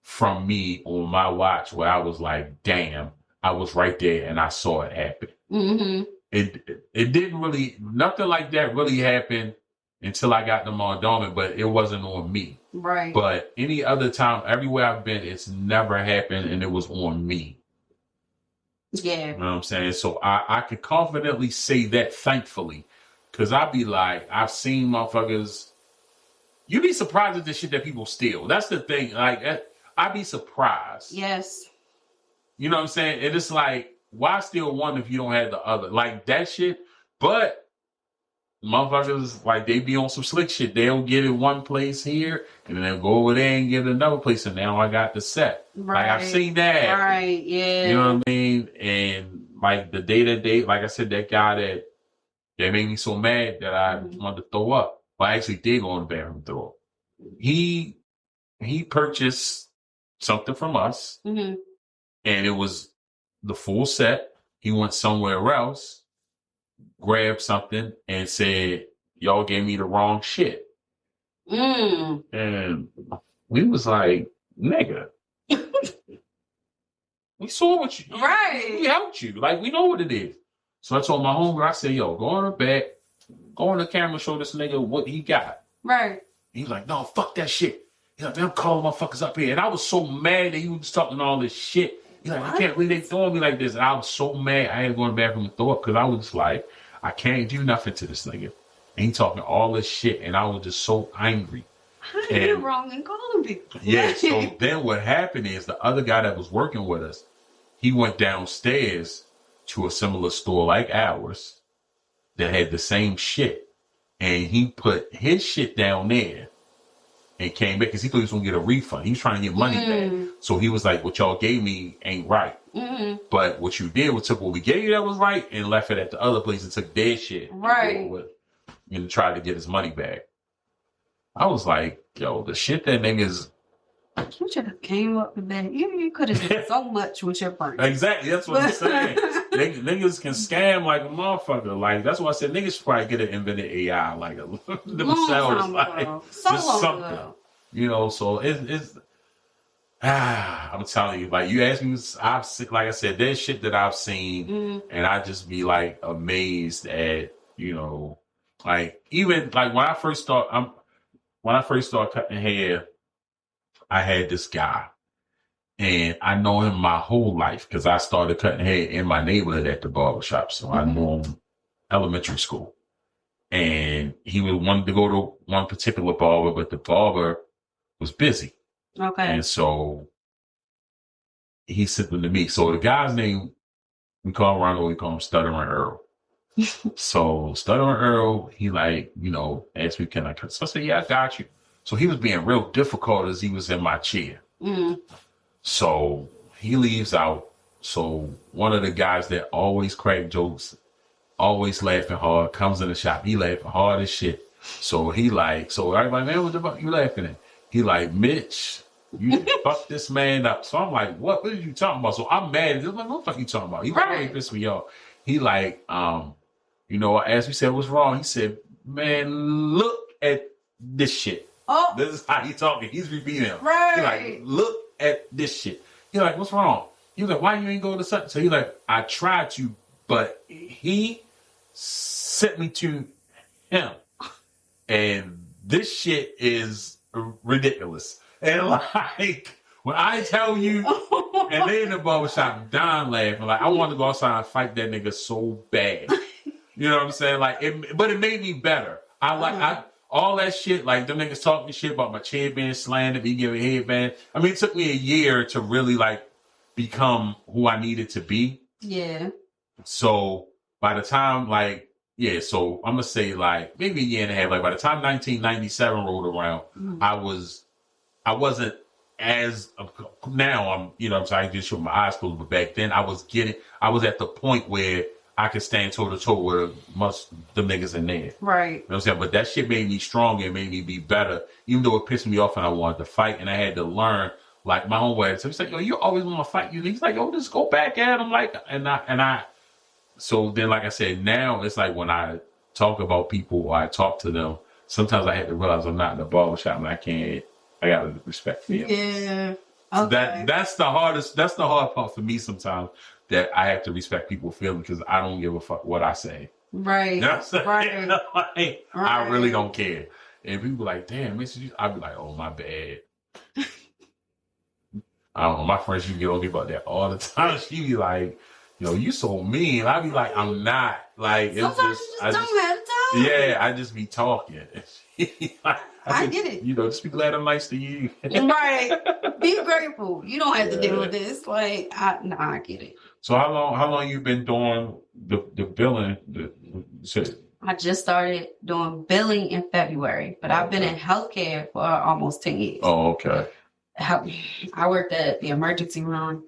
from me on my watch where I was like, damn, I was right there and I saw it happen. It didn't really, nothing like that really happened until I got them on dormant, but it wasn't on me. Right. But any other time, everywhere I've been, it's never happened and it was on me. Yeah. You know what I'm saying? So I could confidently say that, thankfully, because I'd be like, I've seen motherfuckers. You'd be surprised at the shit that people steal. That's the thing. Like, I'd be surprised. Yes. You know what I'm saying? And it's like, why steal one if you don't have the other? Like, that shit. But motherfuckers, like, they be on some slick shit. They'll get it one place here, and then they'll go over there and get it another place, and now I got the set. Right. Like, I've seen that. Right, yeah. You know what I mean? And, like, the day-to-day, like I said, that guy that made me so mad that I wanted to throw up. Well, I actually did go in the bathroom and throw up. He purchased something from us, and it was the full set. He went somewhere else, grabbed something, and said, y'all gave me the wrong shit. And we was like, nigga, we saw what you... Right. We helped you. Like, we know what it is. So I told my homegirl, I said, yo, go on the back, go on the camera, show this nigga what he got. Right. He's like, no, fuck that shit. He's like, man, I'm calling motherfuckers up here. And I was so mad that he was talking all this shit. He's like, I can't believe they throwing me like this. And I was so mad I had to go in the bathroom and throw up because I was like, I can't do nothing to this nigga. And he talking all this shit. And I was just so angry. How did you wrong in calling people? Yeah, so then what happened is the other guy that was working with us, he went downstairs to a similar store like ours that had the same shit. And he put his shit down there and came back because he thought he was going to get a refund. He was trying to get money back. So he was like, what y'all gave me ain't right. But what you did was took what we gave you that was right and left it at the other place and took their shit. Right. And tried to get his money back. I was like, yo, the shit that niggas... You should have came up with that. You could have done so much with your brain. Exactly. That's what I'm saying. Niggas can scam like a motherfucker. Like, that's why I said niggas should probably get an invented AI like themselves. Like, just something. You know, so it's I'm telling you, like, you ask me, like I said, there's shit that I've seen, and I just be like amazed at, like, even like when I first started cutting hair, I had this guy, and I know him my whole life because I started cutting hair in my neighborhood at the barbershop. So I knew him elementary school, and he wanted to go to one particular barber, but the barber was busy. Okay. And so he said to me, so the guy's name, we call him Stuttering Earl. So Stuttering Earl, he asked me, can I cut? So I said, yeah, I got you. So he was being real difficult as he was in my chair. So he leaves out. So one of the guys that always crack jokes, always laughing hard, comes in the shop. He laughing hard as shit. So he so everybody, man, what the fuck you laughing at? He like, Mitch, you fucked this man up. So I'm like, what are you talking about? So I'm mad. I'm like, what the fuck you talking about? He really pissed me off. He like, you know, as we said, what's wrong? He said, man, look at this shit. Oh. This is how he talking. He's repeating him. Right. He like, look at this shit. He like, what's wrong? He was like, why you ain't go to such? So he like, I tried to, but he sent me to him. And this shit is ridiculous. And like, when I tell you, and they in the barbershop dying laughing, like, I wanted to go outside and fight that nigga so bad. You know what I'm saying? Like, but it made me better. All that shit, like, them niggas talking shit about my chair being slanted, me giving headband. I mean, it took me a year to really, like, become who I needed to be. Yeah. So, by the time, like, yeah, so I'm going to say, like, maybe a year and a half. Like, by the time 1997 rolled around, I wasn't as, now I'm, you know what I'm saying, I just show my eyes closed, but back then I was at the point where I could stand toe to toe with most them niggas in there. Right. You know what I'm saying? But that shit made me stronger. It made me be better. Even though it pissed me off and I wanted to fight and I had to learn, like, my own way. So he's like, yo, you always want to fight. He's like, yo, just go back at him. Like, and I, so then, like I said, now it's like when I talk about people or I talk to them, sometimes I have to realize I'm not in the barbershop and I got to respect them. Yeah. Okay. That's the hard part for me sometimes, that I have to respect people's feelings because I don't give a fuck what I say. Right. You know what I'm saying? Right. Like, I really don't care. And people like, damn, I'd be like, oh, my bad. I don't know. My friend, she get on me about that all the time. She be like, yo, you so mean. I be like, I'm not. Like, it's sometimes you just don't have time. Yeah, I just be talking. I get it. You know, just be glad I'm nice to you. Right. Be grateful. You don't have to deal with this. Like, I get it. So how long you been doing the billing? I just started doing billing in February, but I've been in healthcare for almost 10 years. Oh, okay. I worked at the emergency room.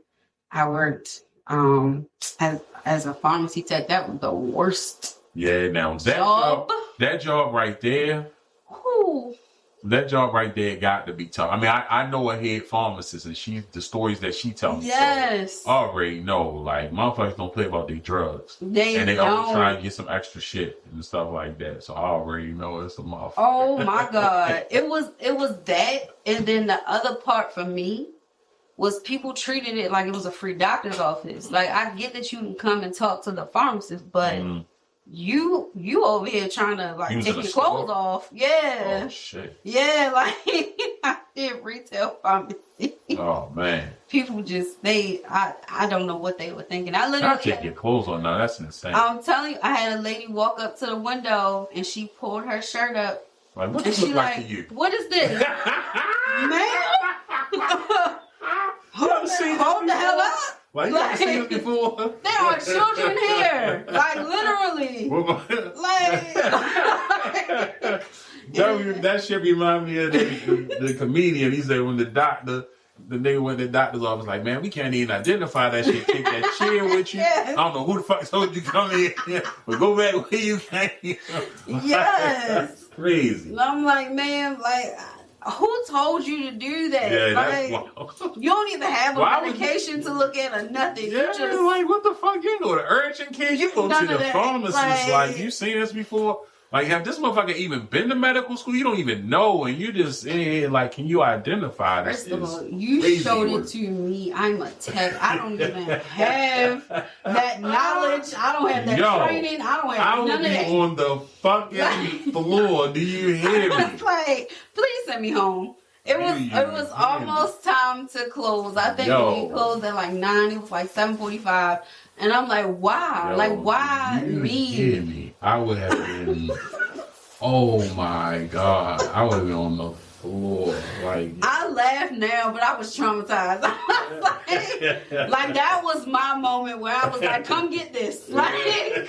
I worked as a pharmacy tech. That was the worst. Yeah, now that job right there. Ooh. That job right there got to be tough. I mean, I know a head pharmacist, and the stories that she tells me. Yes. So I already know, like, motherfuckers don't play about their drugs. They always try and get some extra shit and stuff like that. So I already know it's a motherfucker. Oh my God. It was that, and then the other part for me was people treated it like it was a free doctor's office. Like, I get that you can come and talk to the pharmacist, but you over here trying to, like, take your clothes off. Yeah. Oh, shit. Yeah, like, I did retail pharmacy. Oh, man. People just, I don't know what they were thinking. I take your clothes on now. That's insane. I'm telling you, I had a lady walk up to the window and she pulled her shirt up. Like, what does it look like to you? What is this? Man. Hold the hell up. Like, you ever seen this before? There are children here. Like, literally. That shit remind me of the comedian. He said when the nigga went to the doctor's office, like, man, we can't even identify that shit. Take that chair with you. Yes. I don't know who the fuck told you to come in, but go back where you came. Yes. Crazy. And I'm like, man, like, who told you to do that? Yeah, like, you don't even have a medication to look at or nothing. Yeah, you just, like, what the fuck? You go to urgent care, you go to the pharmacist. Like, you seen this before? Like, have this motherfucker even been to medical school? You don't even know, and you just like, can you identify this? First of all, you showed it to me. I'm a tech. I don't even have that knowledge. I don't have that training. I don't have none of that. I will be on the fucking floor. Do you hear me? Like, please send me home. It was almost time to close. I think we closed at like 9. It was like 7:45. And I'm like, why? Why me? Hear me? I would have been, oh my God. I would have been on the floor. Like, I laugh now, but I was traumatized. like that was my moment where I was like, come get this. Like,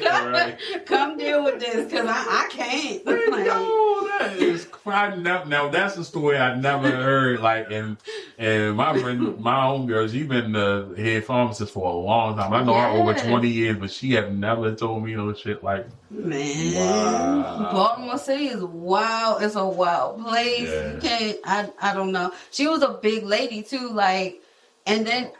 come deal with this, because I can't. Like, no, That is now that's a story I never heard. Like, and my friend, my own girl, she been the head pharmacist for a long time. I know her over 20 years, but she have never told me no shit like. Man, wow. Baltimore City is wild. It's a wild place. Yeah. You can't. I don't know. She was a big lady too. Like, and then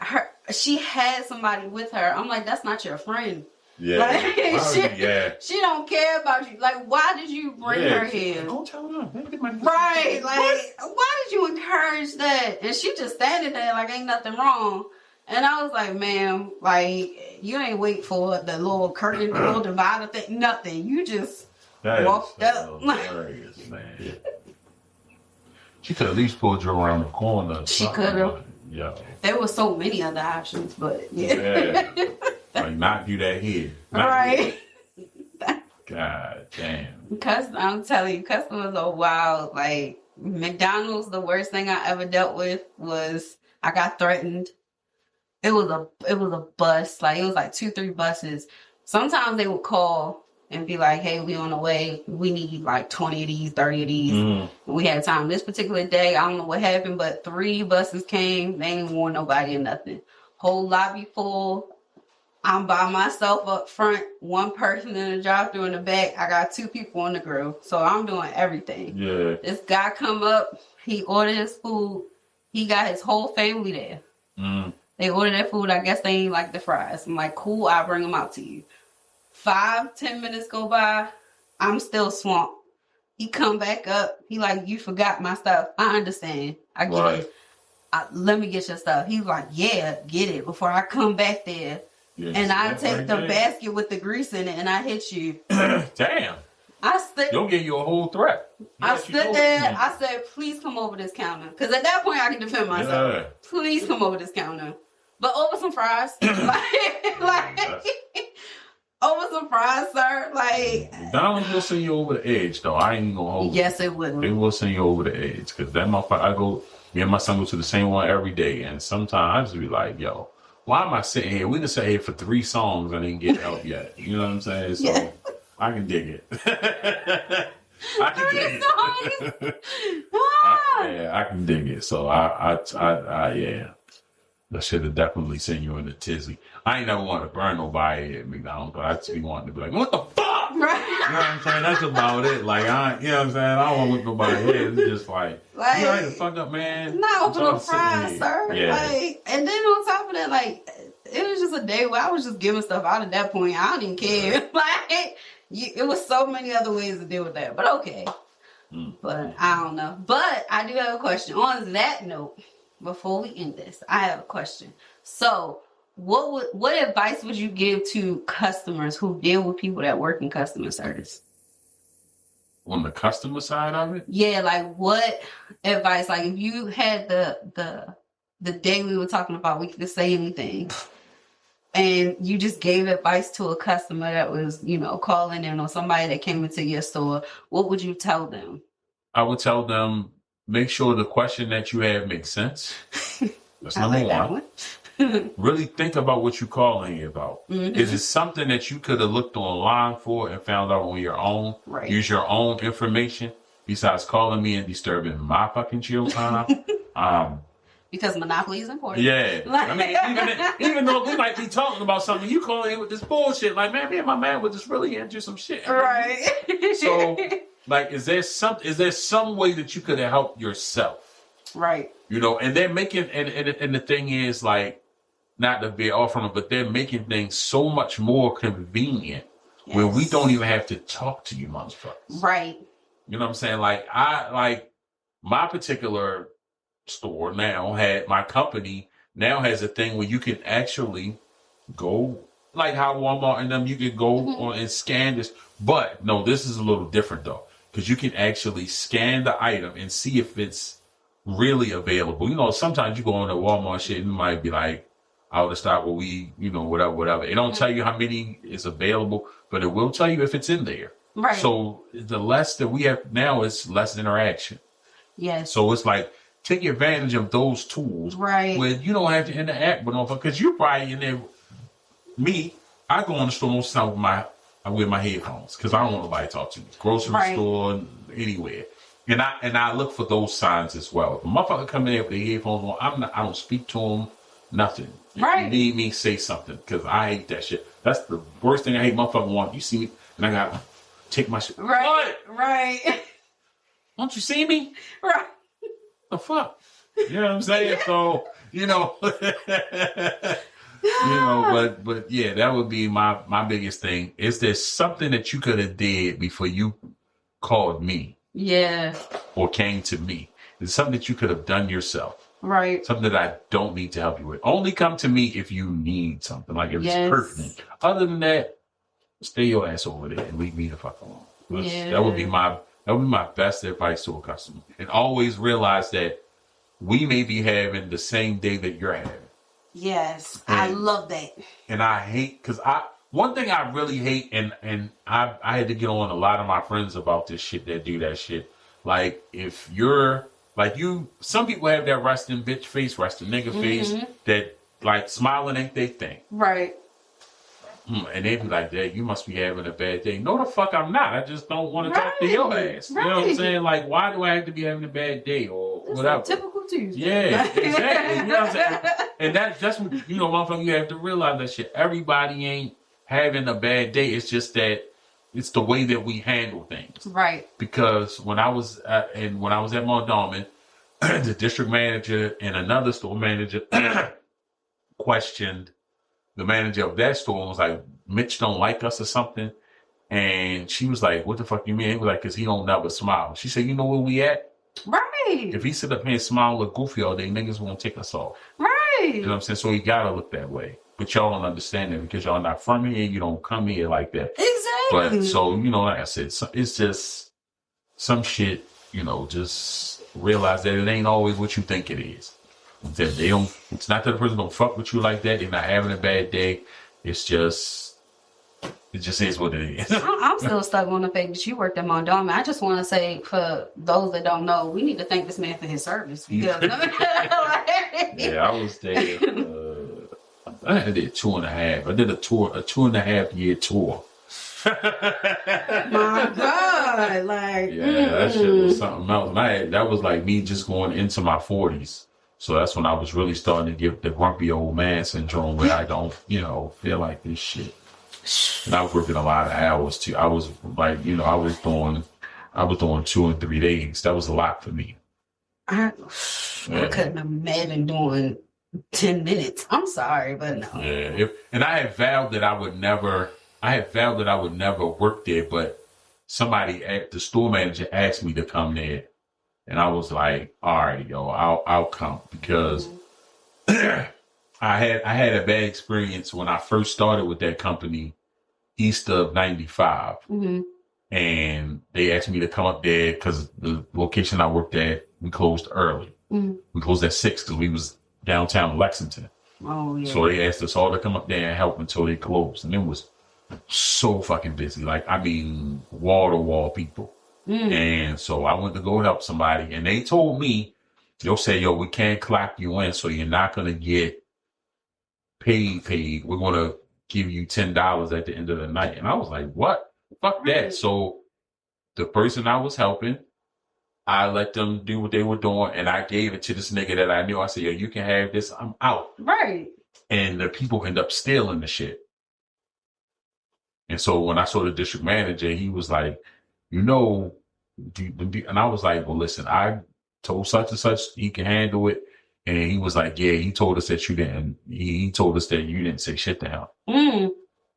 she had somebody with her. I'm like, that's not your friend. Yeah. Like, she don't care about you. Like, why did you bring her here? Don't tell her. Right. Like, why did you encourage that? And she just standing there like ain't nothing wrong. And I was like, ma'am, like, you ain't wait for the little curtain, the little divider thing, nothing. You just walked up. Hilarious, man. She could at least pulled you around the corner. She could have. Yeah. There were so many other options, but yeah. Like, not do that here. Right. God damn. I'm telling you, customers are wild. Like, McDonald's, the worst thing I ever dealt with was I got threatened. It was a bus. Like, it was like 2-3 buses. Sometimes they would call and be like, hey, we on the way. We need like 20 of these, 30 of these. Mm-hmm. We had time. This particular day, I don't know what happened, but 3 buses came. They didn't warn nobody or nothing. Whole lobby full. I'm by myself up front. 1 person in the drive-thru in the back. I got 2 people on the grill. So I'm doing everything. Yeah. This guy come up. He ordered his food. He got his whole family there. Mm. They ordered their food. I guess they ain't like the fries. I'm like, cool, I'll bring them out to you. 5-10 minutes go by. I'm still swamped. He come back up. He like, you forgot my stuff. I understand. I get it. Let me get your stuff. He was like, yeah, get it before I come back there. Yes, and I take the basket with the grease in it and I hit you. Damn. They'll give you a whole threat. I stood there. I said, please come over this counter. Because at that point, I can defend myself. Yeah. Please come over this counter. But over some fries. Over some fries, sir. Like, McDonald's will send you over the edge, though. I ain't gonna hold you. Yes, it will. They will send you over the edge. Because that motherfucker, me and my son go to the same one every day. And sometimes I just be like, yo, why am I sitting here? We done sat here for 3 songs and didn't get help yet. You know what I'm saying? So yeah. I can dig it. I can dig it. I can dig it. So yeah. That should have definitely sent you in a tizzy. I ain't never want to burn nobody at McDonald's, but I just be wanting to be like, what the fuck? Right. You know what I'm saying? That's about it. Like, you know what I'm saying? I don't want to whip nobody head. It's just like you ready to fuck up, man? Not open no fries, sir. Yeah. Like, and then on top of that, like, it was just a day where I was just giving stuff out at that point. I don't even care. Like, it was so many other ways to deal with that. But okay. But I don't know. But I do have a question. On that note, before we end this, I have a question. So, what advice would you give to customers who deal with people that work in customer service? On the customer side of it? Yeah, like what advice? Like if you had the day we were talking about, we could say anything, and you just gave advice to a customer that was, calling in or somebody that came into your store, what would you tell them? I would tell them, make sure the question that you have makes sense. That's number one. Really think about what you're calling here about. Mm-hmm. Is it something that you could have looked online for and found out on your own? Right. Use your own information besides calling me and disturbing my fucking chill time. Because monopoly is important. Yeah. I mean, even though we might be talking about something, you calling in with this bullshit. Like, man, me and my man would just really into some shit. Right. So, like, is there some way that you could have helped yourself? Right. And they're making, and the thing is, like, not to be off from it, but they're making things so much more convenient where we don't even have to talk to you motherfuckers. Right. You know what I'm saying? Like, my particular store my company now has a thing where you can actually go, like how Walmart and them, you can go on and scan this. But no, this is a little different though, because you can actually scan the item and see if it's really available. Sometimes you go on the Walmart shit and it might be like, out of stock, whatever. It don't tell you how many is available, but it will tell you if it's in there. Right. So the less that we have now is less interaction. Yes. So it's like, take advantage of those tools. Right. Where you don't have to interact with them, because you probably in there. Me, I go on the store most of the time with my I wear my headphones because I don't want nobody to talk to me. Grocery store, anywhere. And I look for those signs as well. If a motherfucker come in there with their headphones on, I don't speak to them, nothing. If you need me, say something, because I hate that shit. That's the worst thing I hate. Motherfucker want you see me, and I gotta take my shit. Right. Don't you see me? Right. The fuck? You know what I'm saying? So, you know, but yeah, that would be my biggest thing. Is there something that you could have did before you called me? Yeah. Or came to me? It's something that you could have done yourself. Right. Something that I don't need to help you with. Only come to me if you need something, like if it's pertinent. Other than that, stay your ass over there and leave me the fuck alone. That would be my best advice to a customer. And always realize that we may be having the same day that you're having. Yes, I love that. And I hate, because one thing I really hate, and I had to get on a lot of my friends about this shit that do that shit. Like, if you're, like some people have that resting bitch face, resting nigga face, that, like, smiling ain't they thing. Right. And they be like, "Dad, you must be having a bad day." No, the fuck I'm not. I just don't want to talk to your ass. You know what I'm saying? Like, why do I have to be having a bad day or whatever? Typical Tuesday. Yeah, exactly. You know what I'm saying? And that's what, motherfucker, you have to realize that shit. Everybody ain't having a bad day. It's just that it's the way that we handle things. Right. Because when I was at Mondawmin, the district manager and another store manager questioned the manager of that store and was like, "Mitch don't like us or something." And she was like, "What the fuck you mean?" He was like, "Cause he don't never smile." She said, "You know where we at? Right. If he sit up here and smile look goofy all day, niggas won't take us off." Right. You know what I'm saying? So he gotta look that way. But y'all don't understand it because y'all not from here. You don't come here like that. Exactly. But so, like I said, it's just some shit, just realize that it ain't always what you think it is. That it's not that the person don't fuck with you like that. They're not having a bad day. It just is what it is. I'm still stuck on the fact that you worked at Mondawmin. I just want to say, for those that don't know, we need to thank this man for his service. Because, yeah, I was there. I did 2.5. I did a 2.5 year tour. My God, like that shit was something else. That was like me just going into my 40s. So that's when I was really starting to get the grumpy old man syndrome, where I don't, feel like this shit. And I was working a lot of hours too. I was like, I was doing 2 and 3 days. That was a lot for me. I couldn't imagine doing 10 minutes. I'm sorry, but no. Yeah. And I had vowed that I would never work there, but the store manager asked me to come there. And I was like, all right, yo, I'll come, because I had a bad experience when I first started with that company, east of 95. Mm-hmm. And they asked me to come up there because the location I worked at, we closed early. Mm-hmm. We closed at 6 because we was downtown Lexington. Oh, yeah. So they asked us all to come up there and help until they closed. And it was so fucking busy. Like, I mean, wall to wall people. Mm. And so I went to go help somebody, and they told me, they'll say, "Yo, we can't clock you in, so you're not going to get paid. We're going to give you $10 at the end of the night." And I was like, what? Fuck that. So the person I was helping, I let them do what they were doing, and I gave it to this nigga that I knew. I said, "Yo, you can have this. I'm out." Right. And the people end up stealing the shit. And so when I saw the district manager, he was like, and I was like, "Well, listen, I told such and such he can handle it." And he was like, "Yeah, he told us that you didn't. He told us that you didn't say shit to him." Mm.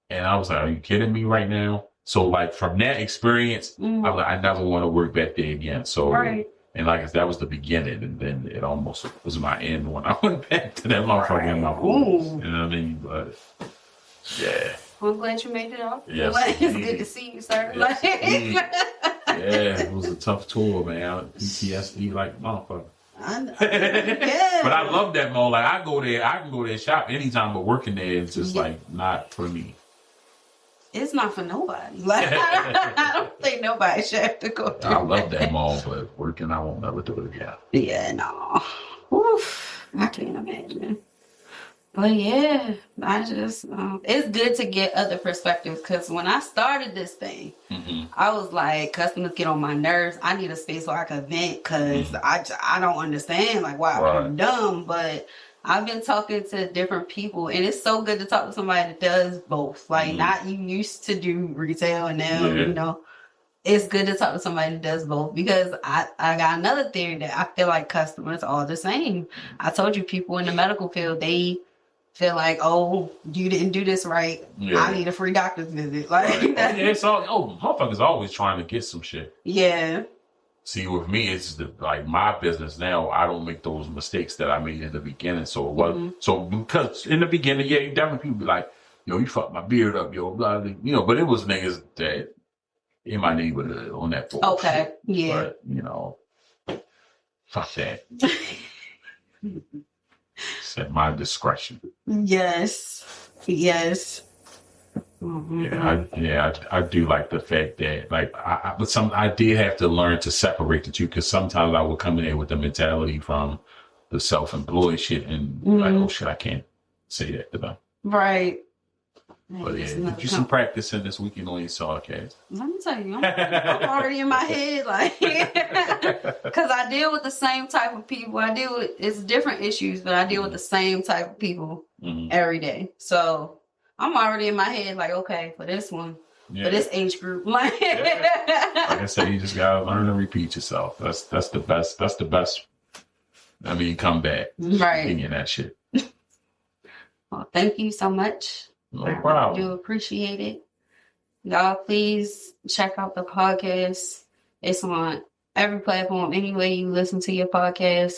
And I was like, "Are you kidding me right now?" So, like, from that experience, I was like, I never want to work back there again. So, and like I said, that was the beginning, and then it almost was my end when I went back to that motherfucker in my boots. You know what I mean? But yeah. Well, I'm glad you made it out. Yes, it's good to see you, sir. Yes, yeah, it was a tough tour, man. PTSD like motherfucker. I know. Yeah. But I love that mall. Like, I can go there and shop anytime, but working there is just like not for me. It's not for nobody. Like, I don't think nobody should have to go there. I love that mall, but working, I won't never do it again. Yeah, no. Oof, I can't imagine. But yeah, I just, it's good to get other perspectives because when I started this thing, I was like, customers get on my nerves. I need a space where I can vent because I don't understand like why I'm dumb. But I've been talking to different people and it's so good to talk to somebody that does both. Like not you used to do retail and now, you know, it's good to talk to somebody that does both because I got another theory that I feel like customers are the same. I told you people in the medical field, they feel like, oh, you didn't do this right. I need a free doctor's visit. Like, it's all, motherfuckers always trying to get some shit. Yeah. See, with me, it's like my business now. I don't make those mistakes that I made in the beginning. So it was so because in the beginning, yeah, definitely people be like, yo, you fucked my beard up, yo, blah, blah, you know. But it was niggas that in my neighborhood on that bullshit. Okay, yeah. But you know, fuck that. It's at my discretion. Yes. I do like the fact that like I did have to learn to separate the two because sometimes I would come in there with the mentality from the self-employed shit and like, oh shit, I can't say that to them. Right. But yeah, did you some practicing this weekend on your sarcasm? Let me tell you, I'm already in my head, like, because I deal with the same type of people. It's different issues, but I deal with the same type of people every day. So I'm already in my head, like, okay, for this one, for this age group, like, like I said, you just gotta learn to repeat yourself. That's the best. That's the best. I mean, come back, right? Thinking that shit. Well, thank you so much. No problem. I do appreciate it. Y'all, please check out the podcast. It's on every platform. Any way you listen to your podcast,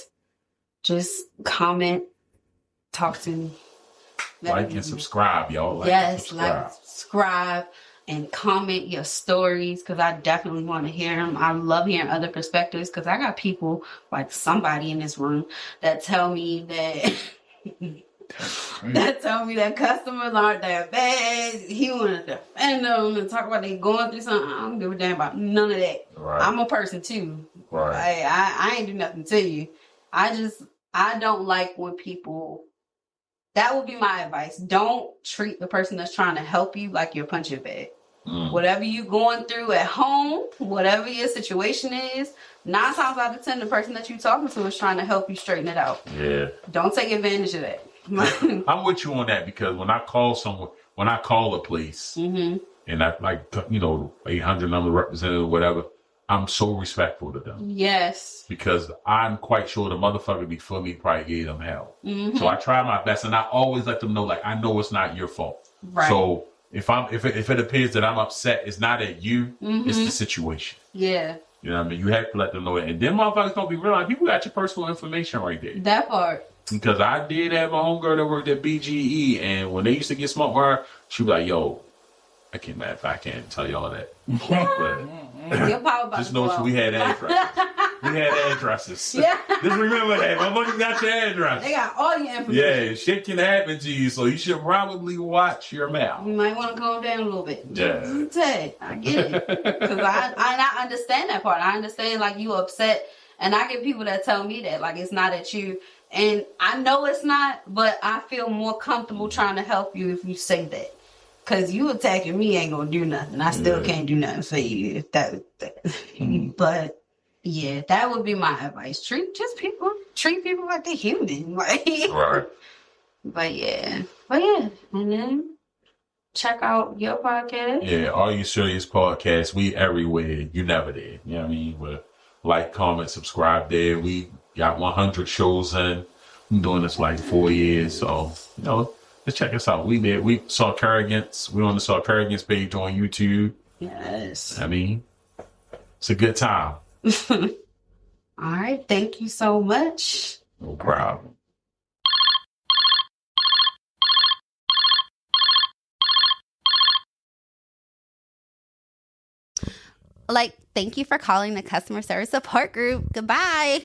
just comment, talk to me. Like and subscribe, y'all. Subscribe, and comment your stories because I definitely want to hear them. I love hearing other perspectives because I got people like somebody in this room that tell me that that customers aren't that bad. He want to defend them and talk about they going through something. I don't give a damn about none of that. Right. I'm a person too. Right. I ain't do nothing to you. I don't like when people. That would be my advice. Don't treat the person that's trying to help you like you're punching bag. Whatever you're going through at home, whatever your situation is, 9 times out of 10, the person that you're talking to is trying to help you straighten it out. Yeah. Don't take advantage of that. I'm with you on that because when I call a place and I like, 800 number representative or whatever, I'm so respectful to them. Yes. Because I'm quite sure the motherfucker before me probably gave them hell. So I try my best and I always let them know, like, I know it's not your fault. Right. So if it appears that I'm upset, it's not at you, it's the situation. Yeah. You know what I mean? You have to let them know that. And then motherfuckers don't be realizing people got your personal information right there. That part. Because I did have a homegirl that worked at BGE, and when they used to get smoked with her, she was like, yo, I can't tell y'all that. But just know we had addresses. We had addresses. Yeah. Just remember that. Motherfuckers got your address. They got all your information. Yeah, shit can happen to you, so you should probably watch your mouth. You might want to calm down a little bit. Yeah. I get it. Because I understand that part. I understand, like, you upset. And I get people that tell me that, like, it's not at you. And I know it's not, but I feel more comfortable trying to help you if you say that. Because you attacking me ain't going to do nothing. I still can't do nothing for you. But, yeah, that would be my advice. Treat people like they're human. Right. But, yeah. And then check out your podcast. Yeah, Are You Serious Podcast. We everywhere. You never did. You know what I mean? But like, comment, subscribe there. We got 100 shows in. I'm doing this like 4 years. So, just check us out. We saw Carrigans. We're on the Saw Carrigans page on YouTube. Yes. I mean, it's a good time. All right. Thank you so much. No problem. Thank you for calling the customer service support group. Goodbye.